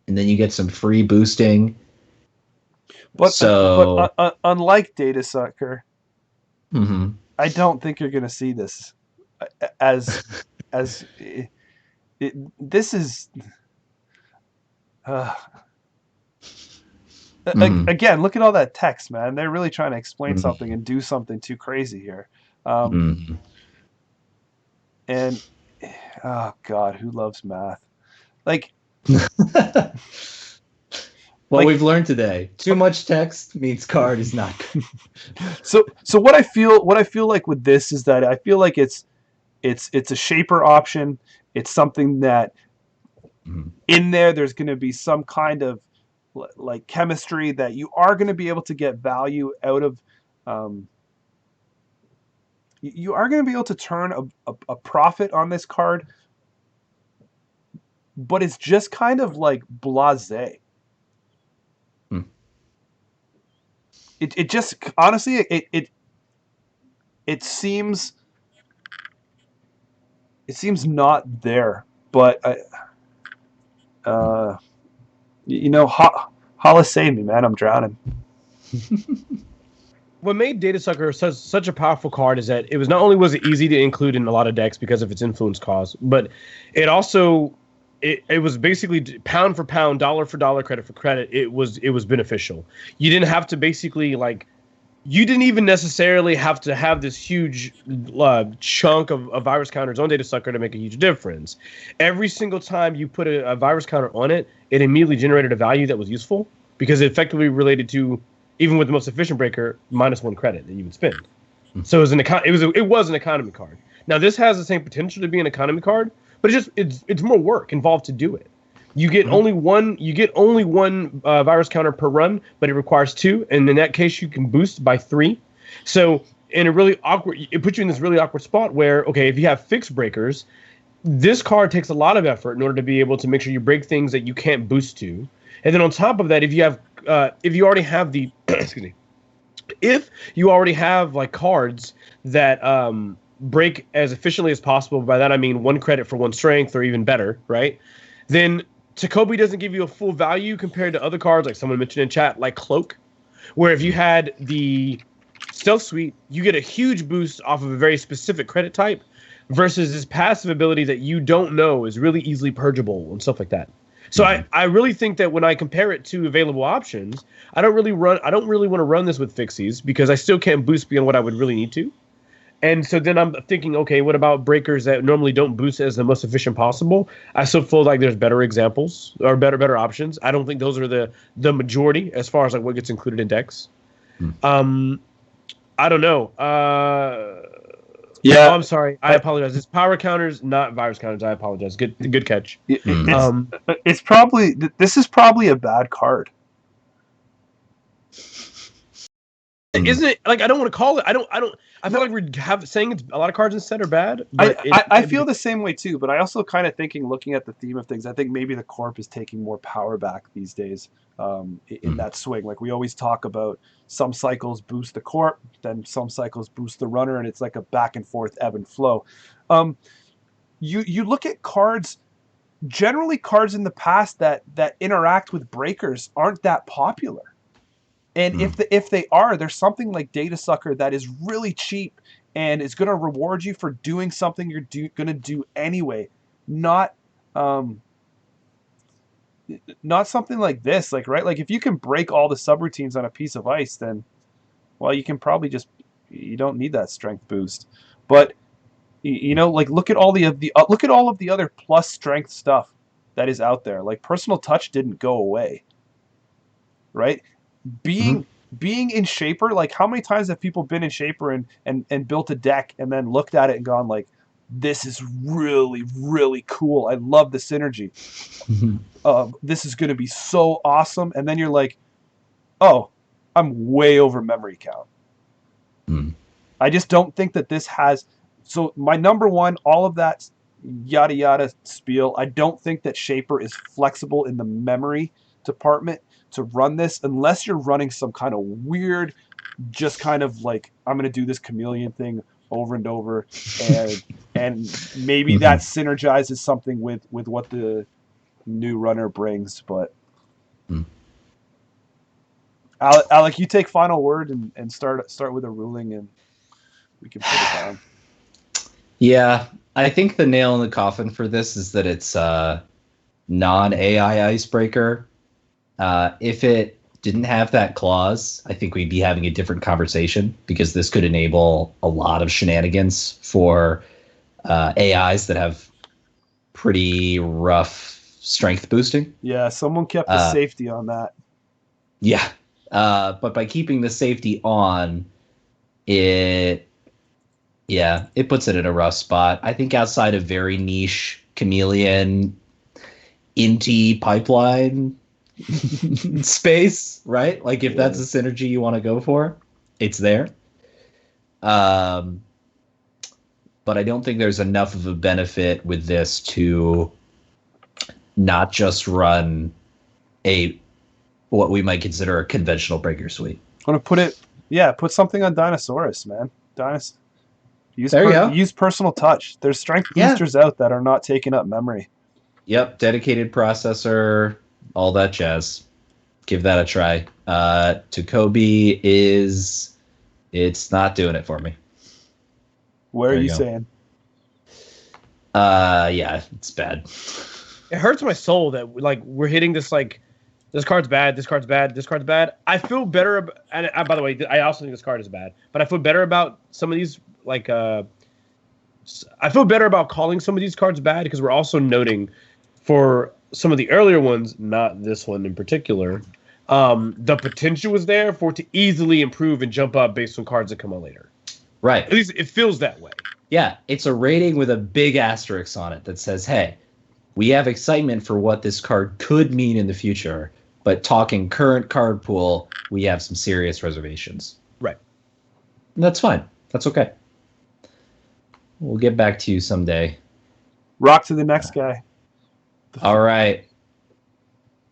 [SPEAKER 1] and then you get some free boosting.
[SPEAKER 4] But unlike Data Sucker, I don't think you're going to see this this is. Again, look at all that text, man. They're really trying to explain something and do something too crazy here. And oh god, who loves math? Like,
[SPEAKER 1] what we've learned today: too much text means card is not good.
[SPEAKER 4] So what I feel like with this is that I feel like it's a shaper option. It's something that in there's going to be some kind of like chemistry that you are going to be able to get value out of. You are going to be able to turn a profit on this card, but it's just kind of like blasé. It just honestly it seems not there, but Hala save me, man. I'm drowning.
[SPEAKER 3] What made Data Sucker such a powerful card is that it was not only was it easy to include in a lot of decks because of its influence cost, but it also it was basically pound for pound, dollar for dollar, credit for credit. It was beneficial. You didn't have to basically like you didn't even necessarily have to have this huge chunk of a virus counters on Data Sucker to make a huge difference. Every single time you put a virus counter on it, it immediately generated a value that was useful because it effectively related to, even with the most efficient breaker, -1 credit that you would spend. So it was an economy card. Now this has the same potential to be an economy card, but it's more work involved to do it. You get only one. You get only one virus counter per run, but it requires 2, and in that case, you can boost by 3. So it puts you in this really awkward spot where, okay, if you have fixed breakers, this card takes a lot of effort in order to be able to make sure you break things that you can't boost to, and then on top of that, if you already have the excuse me, if you already have like cards that break as efficiently as possible, by that I mean 1 credit for 1 strength or even better, right? Then Jochobe doesn't give you a full value compared to other cards, like someone mentioned in chat, like Cloak, where if you had the Stealth Suite, you get a huge boost off of a very specific credit type versus this passive ability that you don't know is really easily purgeable and stuff like that. So I really think that when I compare it to available options, I don't really want to run this with fixies because I still can't boost beyond what I would really need to. And so then I'm thinking, okay, what about breakers that normally don't boost as the most efficient possible? I still feel like there's better examples or better options. I don't think those are the majority as far as like what gets included in decks. I don't know.
[SPEAKER 4] Yeah,
[SPEAKER 3] I'm sorry. I apologize. It's power counters, not virus counters. I apologize. Good catch.
[SPEAKER 4] This is probably a bad card.
[SPEAKER 3] Isn't it? Like, I don't want to call it. I feel like we're saying it's a lot of cards instead are bad. But
[SPEAKER 4] I feel the same way too, but I also kind of looking at the theme of things, I think maybe the Corp is taking more power back these days in that swing. Like we always talk about, some cycles boost the Corp, then some cycles boost the runner, and it's like a back and forth ebb and flow. You look at cards, generally cards in the past that interact with breakers aren't that popular. And if they are, there's something like Data Sucker that is really cheap and is going to reward you for doing something you're going to do anyway. Not something like this, like, right? Like if you can break all the subroutines on a piece of ice, then, well, you can probably you don't need that strength boost. But like look at all of the other plus strength stuff that is out there. Like personal touch didn't go away, right? Being in Shaper, like how many times have people been in Shaper and built a deck and then looked at it and gone like, this is really, really cool. I love the synergy. This is going to be so awesome. And then you're like, oh, I'm way over memory count. I just don't think that this has. So my number one, all of that yada yada spiel, I don't think that Shaper is flexible in the memory department to run this unless you're running some kind of weird, just kind of like, I'm going to do this chameleon thing over and over, and maybe that synergizes something with what the new runner brings. But Alec, you take final word and start with a ruling, and we can put it down.
[SPEAKER 1] Yeah, I think the nail in the coffin for this is that it's non-AI icebreaker. If it didn't have that clause, I think we'd be having a different conversation because this could enable a lot of shenanigans for AIs that have pretty rough strength boosting.
[SPEAKER 4] Yeah, someone kept the safety on that.
[SPEAKER 1] Yeah, but by keeping the safety on, it puts it in a rough spot. I think outside of very niche chameleon, inti pipeline space, right? Like if that's a synergy you want to go for, it's there. But I don't think there's enough of a benefit with this to not just run what we might consider a conventional breaker suite.
[SPEAKER 4] I'm gonna put something on Dinosaurus, man. Use personal touch. There's strength boosters out that are not taking up memory.
[SPEAKER 1] Yep, dedicated processor, all that jazz. Give that a try. Jochobe it's not doing it for me.
[SPEAKER 4] Where are you saying?
[SPEAKER 1] Yeah, it's bad.
[SPEAKER 3] It hurts my soul that like we're hitting this like This card's bad. This card's bad. This card's bad. I feel better. And by the way, I also think this card is bad. But I feel better about some of these. Like, I feel better about calling some of these cards bad because we're also noting for some of the earlier ones, not this one in particular, the potential was there for it to easily improve and jump up based on cards that come out later.
[SPEAKER 1] Right.
[SPEAKER 3] At least it feels that way.
[SPEAKER 1] Yeah, it's a rating with a big asterisk on it that says, hey, we have excitement for what this card could mean in the future, but talking current card pool, we have some serious reservations.
[SPEAKER 3] Right.
[SPEAKER 1] And that's fine. That's okay. We'll get back to you someday.
[SPEAKER 4] Rock to the next guy.
[SPEAKER 1] All right.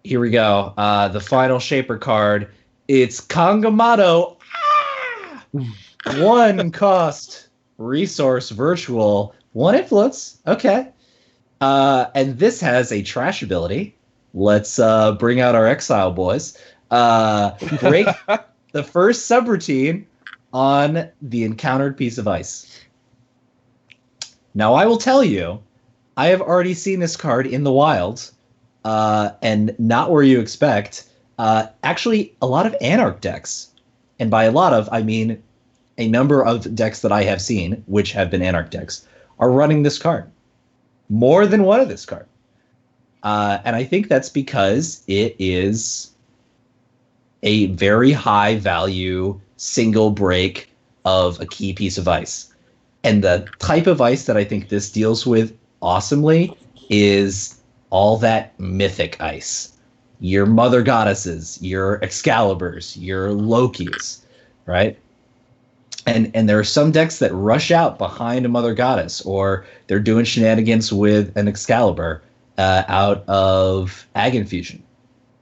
[SPEAKER 1] Here we go. The final Shaper card. It's Kongamato. Ah! 1 cost, resource, virtual, 1 influence. Okay. And this has a trash ability. Let's bring out our exile boys. Break the first subroutine on the encountered piece of ice. Now, I will tell you, I have already seen this card in the wild, and not where you expect. Actually, a lot of Anarch decks, and by a lot of, I mean a number of decks that I have seen, which have been Anarch decks, are running this card. More than one of this card. And I think that's because it is a very high value single break of a key piece of ice. And the type of ice that I think this deals with awesomely is all that mythic ice. Your Mother Goddesses, your Excaliburs, your Lokis, right? And there are some decks that rush out behind a Mother Goddess, or they're doing shenanigans with an Excalibur out of Ag Infusion.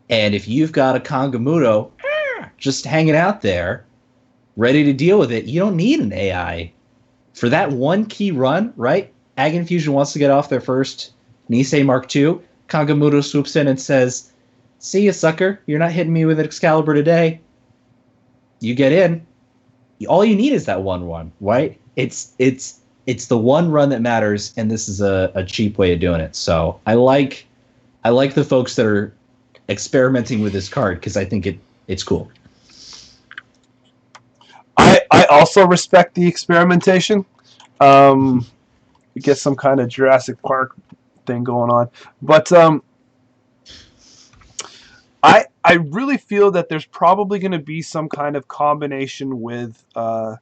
[SPEAKER 1] And if you've got a Kongamato just hanging out there, ready to deal with it, you don't need an AI. For that one key run, right? Ag Infusion wants to get off their first Nisei Mark II. Kongamato swoops in and says, see ya, sucker. You're not hitting me with an Excalibur today. You get in. All you need is that 1/1, right? It's the one run that matters, and this is a cheap way of doing it. So I like the folks that are experimenting with this card because I think it's cool.
[SPEAKER 4] I also respect the experimentation. We get some kind of Jurassic Park thing going on, but I really feel that there's probably going to be some kind of combination with our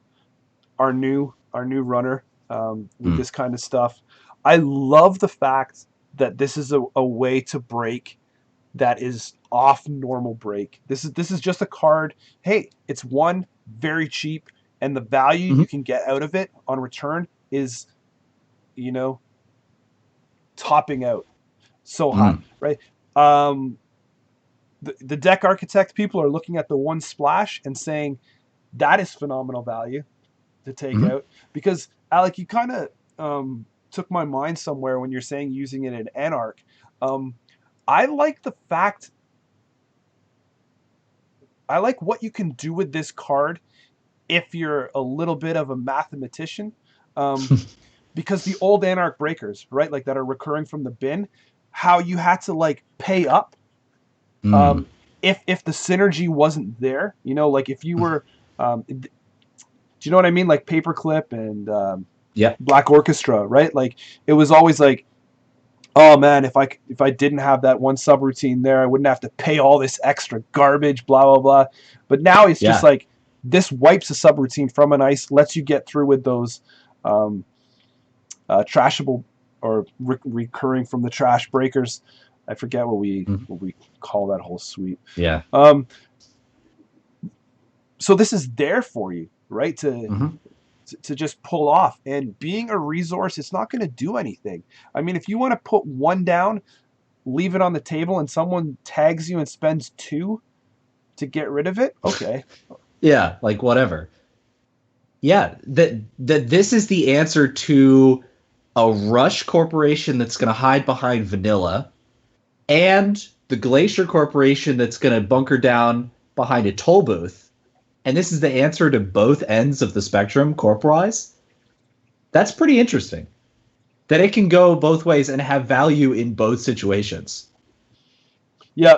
[SPEAKER 4] new runner with this kind of stuff. I love the fact that this is a way to break that is off normal break. This is just a card. Hey, it's one, very cheap, and the value you can get out of it on return is, topping out so high, right? The deck architect people are looking at the 1 splash and saying that is phenomenal value to take out, because Alec, you kind of took my mind somewhere when you're saying using it in Anarch. I like the fact, I like what you can do with this card if you're a little bit of a mathematician, because the old Anarch breakers, right, like that are recurring from the bin, how you had to like pay up if the synergy wasn't there, like if you were, do you know what I mean? Like Paperclip and Black Orchestra, right? Like it was always like, oh man, if I didn't have that one subroutine there, I wouldn't have to pay all this extra garbage, blah blah blah. But now it's just like this wipes a subroutine from an ice, lets you get through with those trashable or recurring from the trash breakers. I forget what we call that whole suite.
[SPEAKER 1] Yeah.
[SPEAKER 4] So this is there for you, right? To just pull off. And being a resource, it's not going to do anything. I mean, if you want to put 1 down, leave it on the table, and someone tags you and spends 2 to get rid of it, okay.
[SPEAKER 1] Yeah, like whatever. Yeah, that this is the answer to a Rush Corporation that's going to hide behind vanilla, and the Glacier Corporation that's going to bunker down behind a toll booth. And this is the answer to both ends of the spectrum, corp-wise. That's pretty interesting. That it can go both ways and have value in both situations.
[SPEAKER 4] Yeah.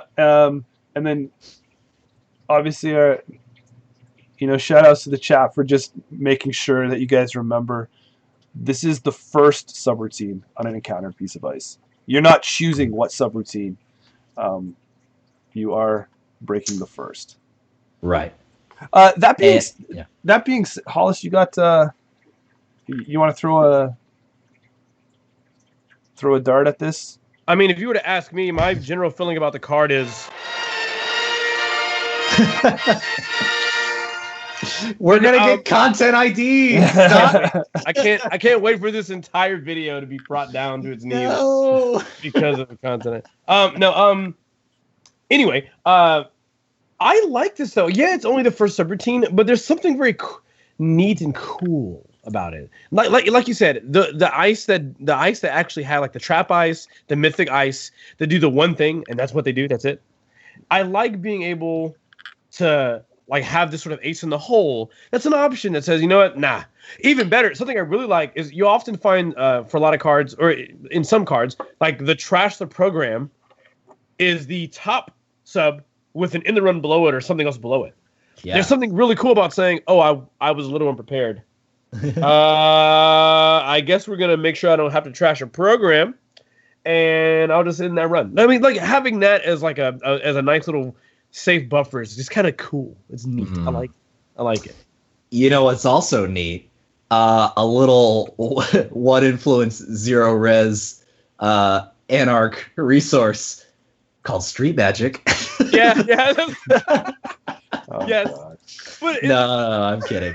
[SPEAKER 4] And then obviously shout outs to the chat for just making sure that you guys remember this is the first subroutine on an encountered piece of ice. You're not choosing what subroutine. You are breaking the first.
[SPEAKER 1] Right.
[SPEAKER 4] That being Hollis, you got you want to throw a dart at this?
[SPEAKER 3] I mean, if you were to ask me, my general feeling about the card is
[SPEAKER 1] we're gonna get content ID.
[SPEAKER 3] I can't wait for this entire video to be brought down to its knees because of the content. Anyway, I like this though. Yeah, it's only the first subroutine, but there's something very neat and cool about it. Like you said, the ice that actually had like the trap ice, the mythic ice that do the one thing, and that's what they do. That's it. I like being able to like have this sort of ace in the hole. That's an option that says, you know what? Nah. Even better, something I really like is you often find for a lot of cards, or in some cards, like the trash the program is the top sub with an in the run below it or something else below it. Yeah. There's something really cool about saying, oh, I was a little unprepared. I guess we're gonna make sure I don't have to trash a program, and I'll just end that run. I mean, like having that as like as a nice little safe buffer is just kind of cool. It's neat. Mm-hmm. I like it.
[SPEAKER 1] You know what's also neat? A little one influence zero res anarch resource called Street Magic.
[SPEAKER 3] Yeah.
[SPEAKER 4] Oh,
[SPEAKER 3] yes.
[SPEAKER 4] God.
[SPEAKER 1] No, I'm kidding.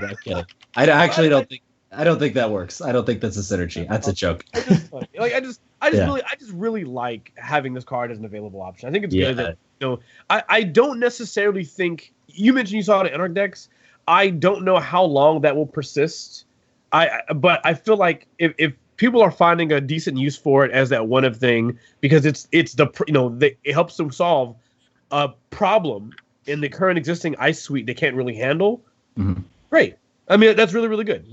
[SPEAKER 1] I actually don't think that works. I don't think that's a synergy. That's a joke.
[SPEAKER 3] I just really like having this card as an available option. I think it's good that I don't necessarily think you mentioned you saw it in Anarch decks. I don't know how long that will persist. But I feel like if people are finding a decent use for it as that one of thing because it helps them solve a problem in the current existing ice suite they can't really handle. Mm-hmm. Great. I mean, that's really, really good.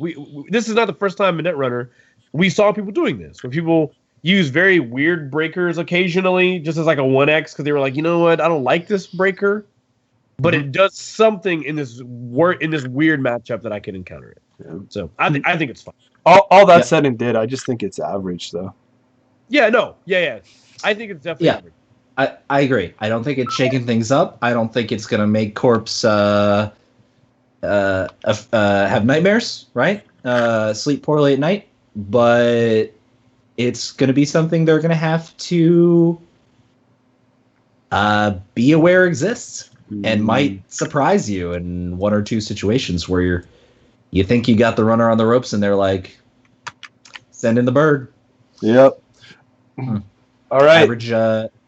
[SPEAKER 3] This is not the first time in Netrunner we saw people doing this, where people use very weird breakers occasionally just as like a 1x because they were like, you know what, I don't like this breaker, but it does something in this weird matchup that I can encounter it. Yeah. So I think it's fun.
[SPEAKER 4] All that said and did, I just think it's average though.
[SPEAKER 3] Yeah, no. Yeah. I think it's definitely average.
[SPEAKER 1] I agree. I don't think it's shaking things up. I don't think it's going to make Corpse have nightmares, right? Sleep poorly at night. But it's going to be something they're going to have to be aware exists and might surprise you in one or two situations where you think you got the runner on the ropes and they're like, send in the bird.
[SPEAKER 4] Yep. All right.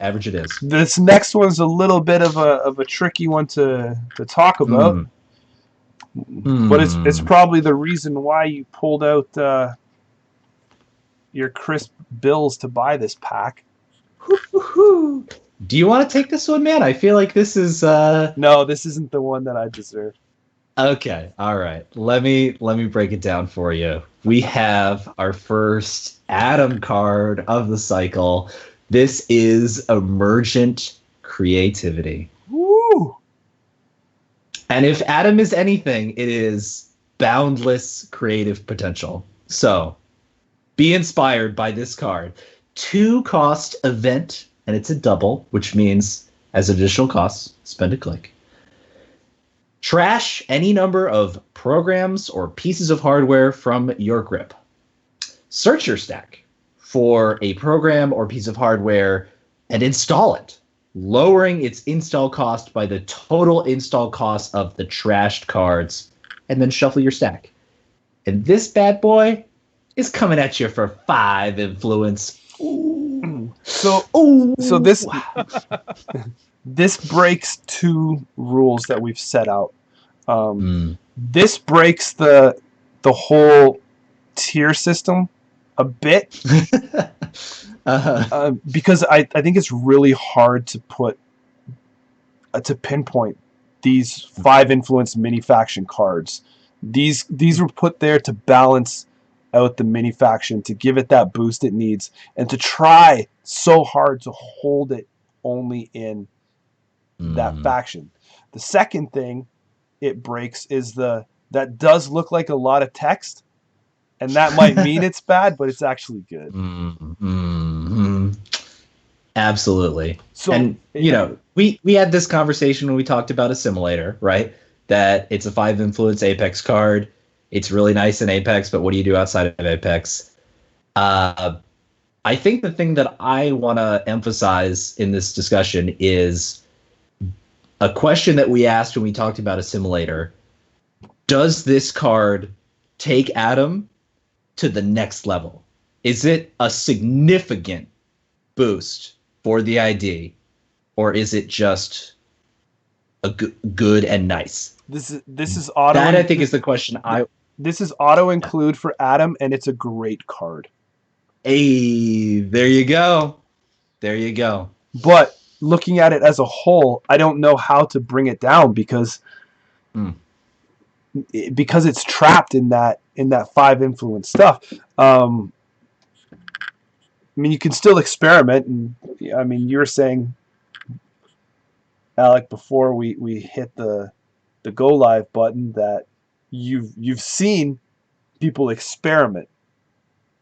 [SPEAKER 1] Average it is.
[SPEAKER 4] This next one's a little bit of a tricky one to talk about. But it's probably the reason why you pulled out your crisp bills to buy this pack.
[SPEAKER 1] Do you want to take this one, man? I feel like this is
[SPEAKER 4] No, this isn't the one that I deserve.
[SPEAKER 1] Okay, all right. Let me break it down for you. We have our first Adam card of the cycle. This is Emergent Creativity.
[SPEAKER 4] Woo!
[SPEAKER 1] And if Adam is anything, it is boundless creative potential. So, be inspired by this card. 2-cost event, and it's a double, which means as additional costs, spend a click. Trash any number of programs or pieces of hardware from your grip. Search your stack for a program or piece of hardware and install it, lowering its install cost by the total install cost of the trashed cards, and then shuffle your stack. And this bad boy is coming at you for 5 influence. Ooh.
[SPEAKER 4] So this this breaks 2 rules that we've set out. This breaks the whole tier system a bit because I think it's really hard to pinpoint these 5 influence mini faction cards. These were put there to balance out the mini faction, to give it that boost it needs, and to try so hard to hold it only in that faction. The second thing it breaks is that does look like a lot of text, and that might mean it's bad, but it's actually good.
[SPEAKER 1] Absolutely.
[SPEAKER 4] So,
[SPEAKER 1] and we had this conversation when we talked about Assimilator, right? That it's a 5 influence Apex card. It's really nice in Apex, but what do you do outside of Apex? I think the thing that I want to emphasize in this discussion is a question that we asked when we talked about Assimilator. Does this card take Adam to the next level? Is it a significant boost for the ID, or is it just a good and nice?
[SPEAKER 4] This is auto.
[SPEAKER 1] That I think is the question.
[SPEAKER 4] This is auto include for Adam, and it's a great card.
[SPEAKER 1] Hey, there you go. There you go.
[SPEAKER 4] But looking at it as a whole, I don't know how to bring it down because it's trapped in that 5 influence stuff. I mean, you can still experiment, and I mean, you were saying, Alec, before we hit the go live button, that you've seen people experiment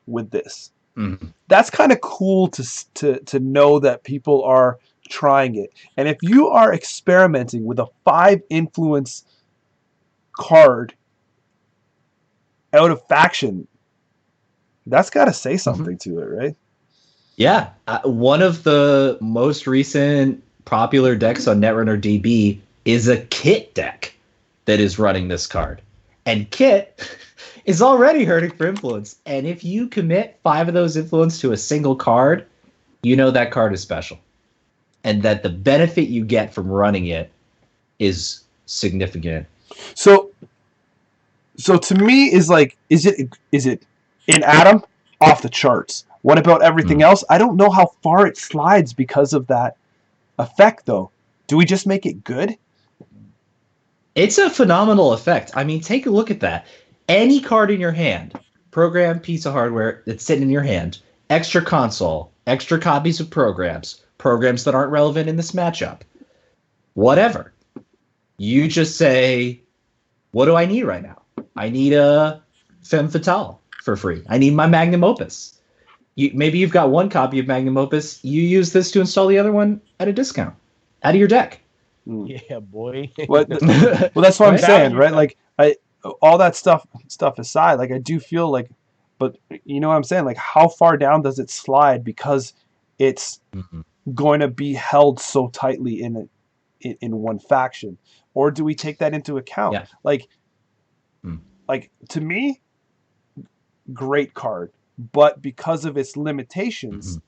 [SPEAKER 4] with this.
[SPEAKER 1] Mm-hmm.
[SPEAKER 4] That's kind of cool to know that people are trying it. And if you are experimenting with a 5 influence card out of faction, that's got to say something to it, right?
[SPEAKER 1] Yeah. One of the most recent popular decks on Netrunner DB is a Kit deck that is running this card. And Kit is already hurting for influence. And if you commit 5 of those influence to a single card, you know that card is special. And that the benefit you get from running it is significant.
[SPEAKER 4] So to me is like, is it in Adam off the charts? What about everything else? I don't know how far it slides because of that effect, though. Do we just make it good?
[SPEAKER 1] It's a phenomenal effect. I mean, take a look at that. Any card in your hand, program, piece of hardware that's sitting in your hand, extra console, extra copies of programs that aren't relevant in this matchup, whatever. You just say, what do I need right now? I need a Femme Fatale for free. I need my Magnum Opus. Maybe you've got one copy of Magnum Opus. You use this to install the other one at a discount out of your deck.
[SPEAKER 3] Yeah, boy.
[SPEAKER 4] Well, that's what I'm saying, right? Like, all that stuff aside, like, I do feel like, but you know what I'm saying? Like, how far down does it slide because it's going to be held so tightly in one faction, or do we take that into account?
[SPEAKER 1] Yeah.
[SPEAKER 4] Like to me, great card, but because of its limitations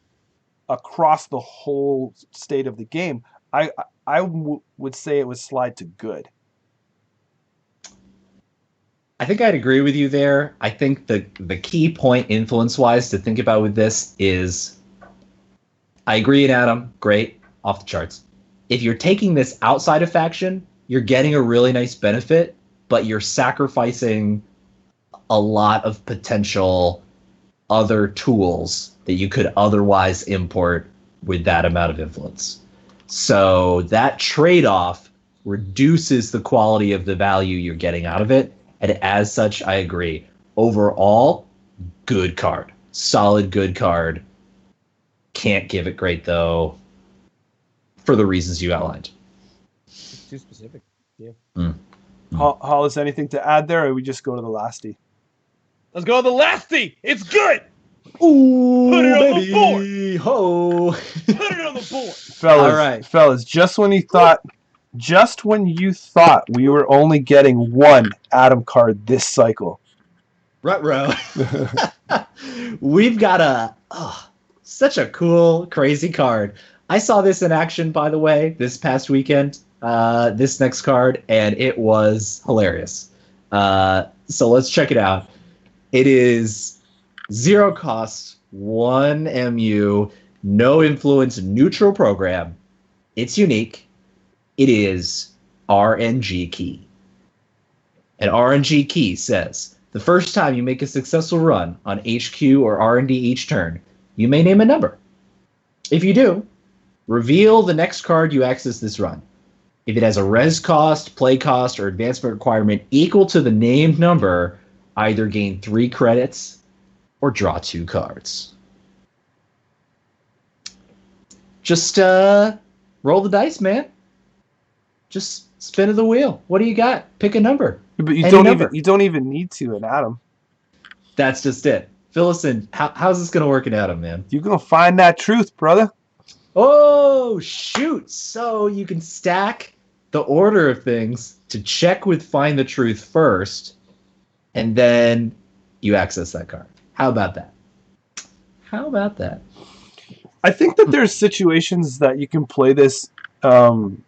[SPEAKER 4] across the whole state of the game, I would say it would slide to good.
[SPEAKER 1] I think I'd agree with you there. I think the key point influence-wise to think about with this is, I agree in Adam, great, off the charts. If you're taking this outside of faction, you're getting a really nice benefit, but you're sacrificing a lot of potential other tools that you could otherwise import with that amount of influence. So that trade-off reduces the quality of the value you're getting out of it. And as such, I agree. Overall, good card. Solid good card. Can't give it great, though, for the reasons you outlined.
[SPEAKER 3] It's too specific. Yeah.
[SPEAKER 4] Hall, is anything to add there, or we just go to the lasty?
[SPEAKER 3] Let's go to the lasty. It's good.
[SPEAKER 1] Ooh,
[SPEAKER 3] put it on
[SPEAKER 1] baby.
[SPEAKER 3] the board.
[SPEAKER 1] Ho.
[SPEAKER 3] Put it on the board.
[SPEAKER 4] Fellas,
[SPEAKER 1] All right.
[SPEAKER 4] fellas, just when you thought we were only getting one Adam card this cycle.
[SPEAKER 1] Ruh-roh. We've got such a cool, crazy card. I saw this in action, by the way, this past weekend, this next card, and it was hilarious. So let's check it out. It is 0 cost, 1 MU, no influence, neutral program. It's unique. It is R&D Key. And R&D Key says, the first time you make a successful run on HQ or R&D each turn, you may name a number. If you do, reveal the next card you access this run. If it has a res cost, play cost, or advancement requirement equal to the named number, either gain 3 credits or draw 2 cards. Just roll the dice, man. Just spin the wheel. What do you got? Pick a number.
[SPEAKER 4] But you don't even need to in Atom.
[SPEAKER 1] That's just it. Fill us in. How's this gonna work in Atom, man?
[SPEAKER 4] You're gonna find that truth, brother.
[SPEAKER 1] Oh shoot! So you can stack the order of things to check with find the truth first, and then you access that card. How about that? How about that?
[SPEAKER 4] I think that there's situations that you can play this in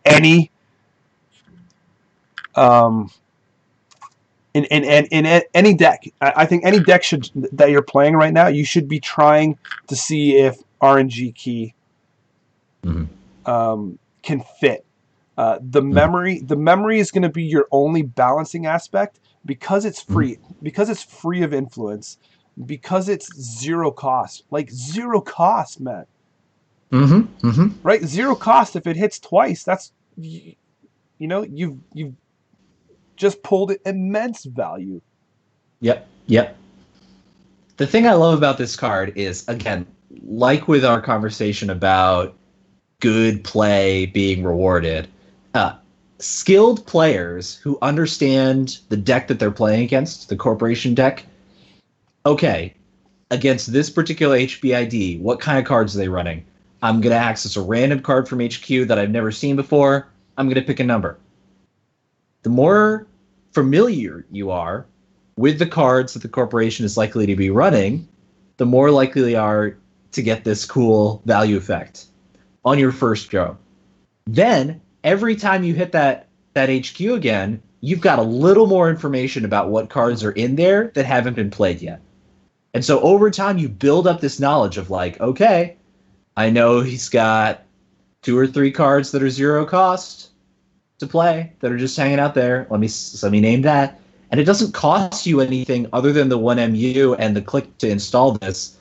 [SPEAKER 4] any in any deck. I think any deck that you're playing right now, you should be trying to see if R&D Key can fit. The memory is going to be your only balancing aspect because it's free, because it's free of influence, because it's 0 cost. Like 0 cost, man. Right? 0 cost. If it hits twice, that's you've just pulled immense value.
[SPEAKER 1] Yep. The thing I love about this card is, again, like with our conversation about good play being rewarded, skilled players who understand the deck that they're playing against, the corporation deck, okay, against this particular HBID, what kind of cards are they running? I'm going to access a random card from HQ that I've never seen before. I'm going to pick a number. The more familiar you are with the cards that the corporation is likely to be running, the more likely you are to get this cool value effect on your first go. Then, every time you hit that HQ again, you've got a little more information about what cards are in there that haven't been played yet. And so over time, you build up this knowledge of like, okay, I know he's got 2 or 3 cards that are 0 cost to play that are just hanging out there. Let me name that. And it doesn't cost you anything other than the 1 MU and the click to install this.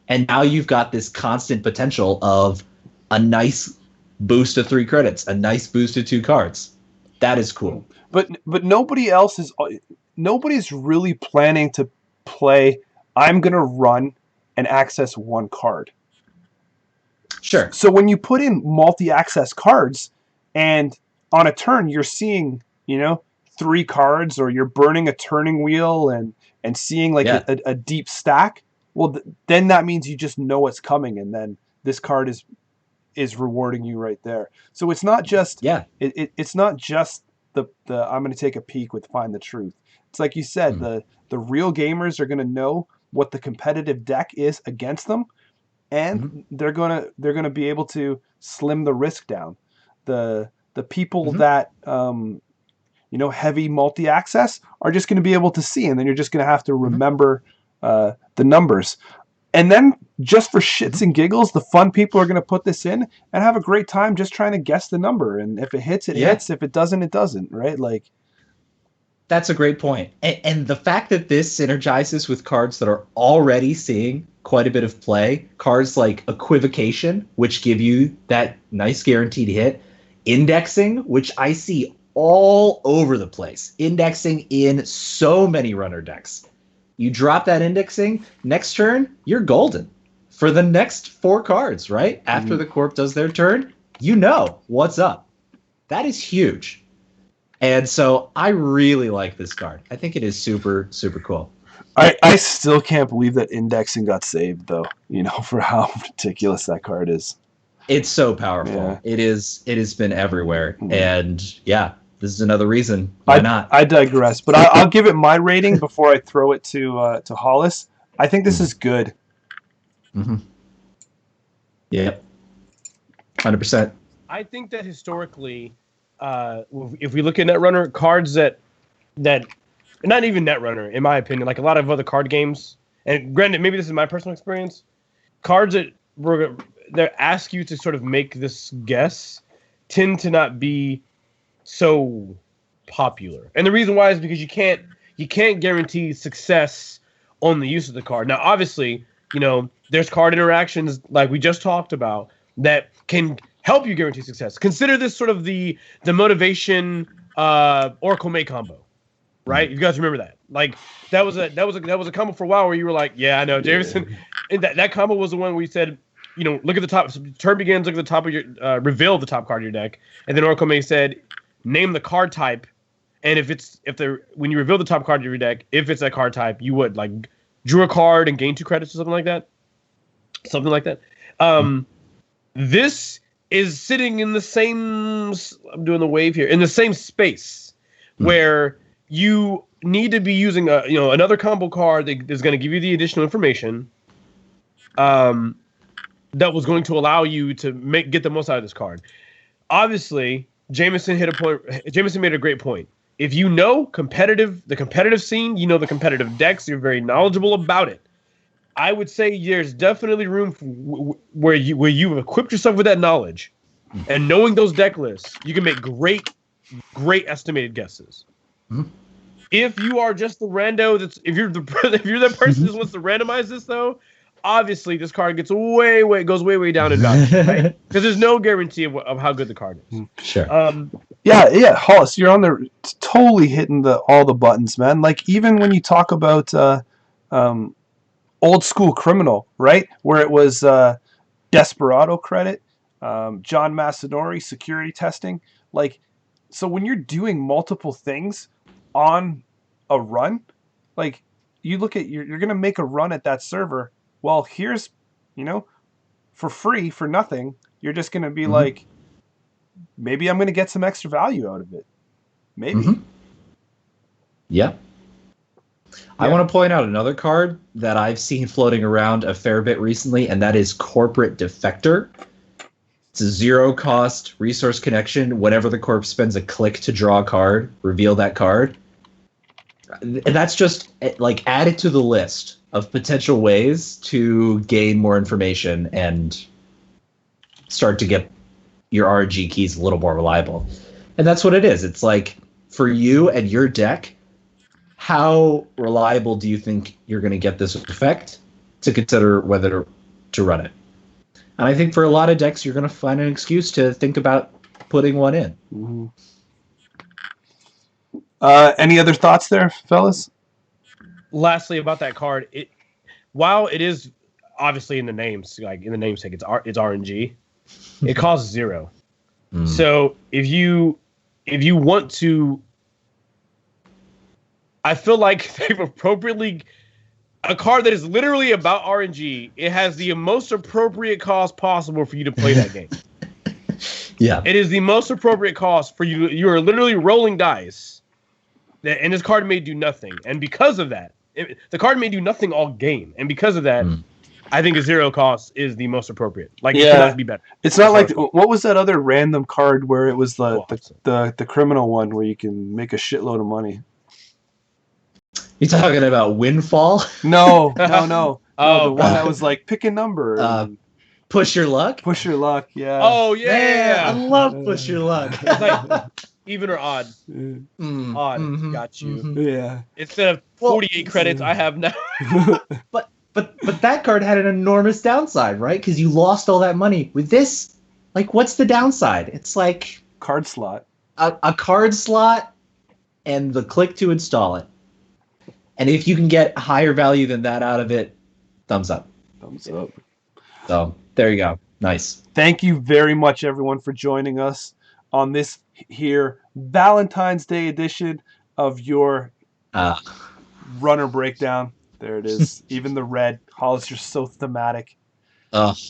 [SPEAKER 1] And now you've got this constant potential of a nice boost of 3 credits, a nice boost of 2 cards. That is cool.
[SPEAKER 4] But nobody's really planning to play, I'm going to run and access 1 card.
[SPEAKER 1] Sure.
[SPEAKER 4] So when you put in multi-access cards and on a turn you're seeing, 3 cards, or you're burning a turning wheel and seeing like a deep stack, well, then that means you just know what's coming, and then this card is rewarding you right there. So it's not just it's not just the I'm going to take a peek with find the truth. It's like you said, the real gamers are going to know what the competitive deck is against them, and they're gonna be able to slim the risk down. The people that heavy multi-access are just going to be able to see, and then you're just going to have to remember the numbers. And then just for shits and giggles, the fun people are going to put this in and have a great time just trying to guess the number. And if it hits, it hits. If it doesn't, it doesn't. Right? Like,
[SPEAKER 1] that's a great point. And the fact that this synergizes with cards that are already seeing quite a bit of play, cards like Equivocation, which give you that nice guaranteed hit, Indexing, which I see all over the place, indexing in so many runner decks. You drop that indexing, next turn, you're golden for the next 4 cards, right? After the corp does their turn, you know what's up. That is huge. And so I really like this card. I think it is super, super cool.
[SPEAKER 4] I still can't believe that indexing got saved, though, for how ridiculous that card is.
[SPEAKER 1] It's so powerful. Yeah. It has been everywhere. And this is another reason why not.
[SPEAKER 4] I digress, but I'll give it my rating before I throw it to Hollis. I think this is good.
[SPEAKER 1] Yep. 100%.
[SPEAKER 3] I think that historically, if we look at Netrunner, cards that not even Netrunner, in my opinion, like a lot of other card games, and granted, maybe this is my personal experience, cards that ask you to sort of make this guess tend to not be so popular. And the reason why is because you can't guarantee success on the use of the card. Now, obviously, there's card interactions like we just talked about that can help you guarantee success. Consider this sort of the motivation Oracle May combo, right? You guys remember that? Like that was a combo for a while where you were like, yeah, I know, Jameson. Yeah. And that combo was the one where you said, you know, look at the top. So turn begins. Look at the top of your reveal the top card of your deck, and then Oracle May said, name the card type, and when you reveal the top card of your deck, if it's that card type, you would like drew a card and gain 2 credits or something like that. This is sitting in the same. I'm doing the wave here in the same space where you need to be using another combo card that is going to give you the additional information. That was going to allow you to get the most out of this card. Obviously, Jameson hit a point. Jameson made a great point. If you know the competitive scene, you know the competitive decks, you're very knowledgeable about it. I would say there's definitely room where you've equipped yourself with that knowledge, and knowing those deck lists, you can make great estimated guesses. Mm-hmm. If you are just the rando, if you're that person who wants to randomize this though. Obviously, this card gets goes way down in value, right? Because there's no guarantee of how good the card is.
[SPEAKER 1] Sure.
[SPEAKER 4] Yeah, Hollis, you're on there, totally hitting all the buttons, man. Like even when you talk about old school Criminal, right, where it was Desperado credit, John Masanori security testing, like so when you're doing multiple things on a run, like you look at you're gonna make a run at that server. Well, here's, for free, for nothing, you're just going to be like, maybe I'm going to get some extra value out of it. Maybe.
[SPEAKER 1] Mm-hmm. Yeah. I want to point out another card that I've seen floating around a fair bit recently, and that is Corporate Defector. It's a 0-cost resource connection. Whenever the corp spends a click to draw a card, reveal that card. And that's just, like, added to the list of potential ways to gain more information and start to get your R&D keys a little more reliable. And that's what it is. It's like, for you and your deck, how reliable do you think you're going to get this effect to consider whether to run it? And I think for a lot of decks, you're going to find an excuse to think about putting one in.
[SPEAKER 4] Mm-hmm. Any other thoughts there, fellas?
[SPEAKER 3] Lastly, about that card, while it is obviously in the names, like in the namesake, it's RNG, it costs 0. So if you want to, I feel like they've appropriately a card that is literally about RNG. It has the most appropriate cost possible for you to play that game.
[SPEAKER 1] Yeah,
[SPEAKER 3] it is the most appropriate cost for you. You are literally rolling dice, and this card may do nothing, and because of that. The card may do nothing all game, and because of that, I think a 0 cost is the most appropriate. Like, it cannot be better.
[SPEAKER 4] It's not like what was that other random card where it was the criminal one where you can make a shitload of money?
[SPEAKER 1] You talking about Windfall?
[SPEAKER 4] No. The one that was like pick a number.
[SPEAKER 1] Push your luck.
[SPEAKER 4] Push your luck. Yeah.
[SPEAKER 3] Oh yeah,
[SPEAKER 1] I love Push Your Luck.
[SPEAKER 3] It's like even or odd. Odd. Got you.
[SPEAKER 4] Mm-hmm. Yeah.
[SPEAKER 3] Instead of 48 credits, I have now.
[SPEAKER 1] But that card had an enormous downside, right? Because you lost all that money. With this, like, what's the downside? It's like
[SPEAKER 4] card slot.
[SPEAKER 1] A card slot and the click to install it. And if you can get higher value than that out of it, thumbs up.
[SPEAKER 4] Thumbs up.
[SPEAKER 1] So there you go. Nice.
[SPEAKER 4] Thank you very much, everyone, for joining us on this here Valentine's Day edition of your runner breakdown. There it is. Even the red. Hollis, you're so thematic.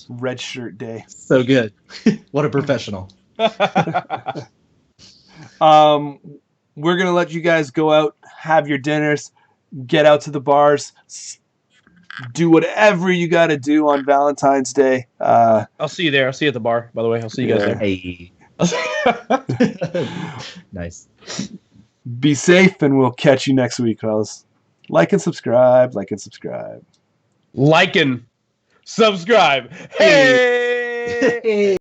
[SPEAKER 4] Red shirt day.
[SPEAKER 1] So good. What a professional.
[SPEAKER 4] We're going to let you guys go out, have your dinners, get out to the bars, do whatever you got to do on Valentine's Day.
[SPEAKER 3] I'll see you there. I'll see you at the bar, by the way. I'll see you guys there.
[SPEAKER 1] Hey. Nice.
[SPEAKER 4] Be safe, and we'll catch you next week, fellas. Like and subscribe. Like and subscribe.
[SPEAKER 3] Like and subscribe. Hey!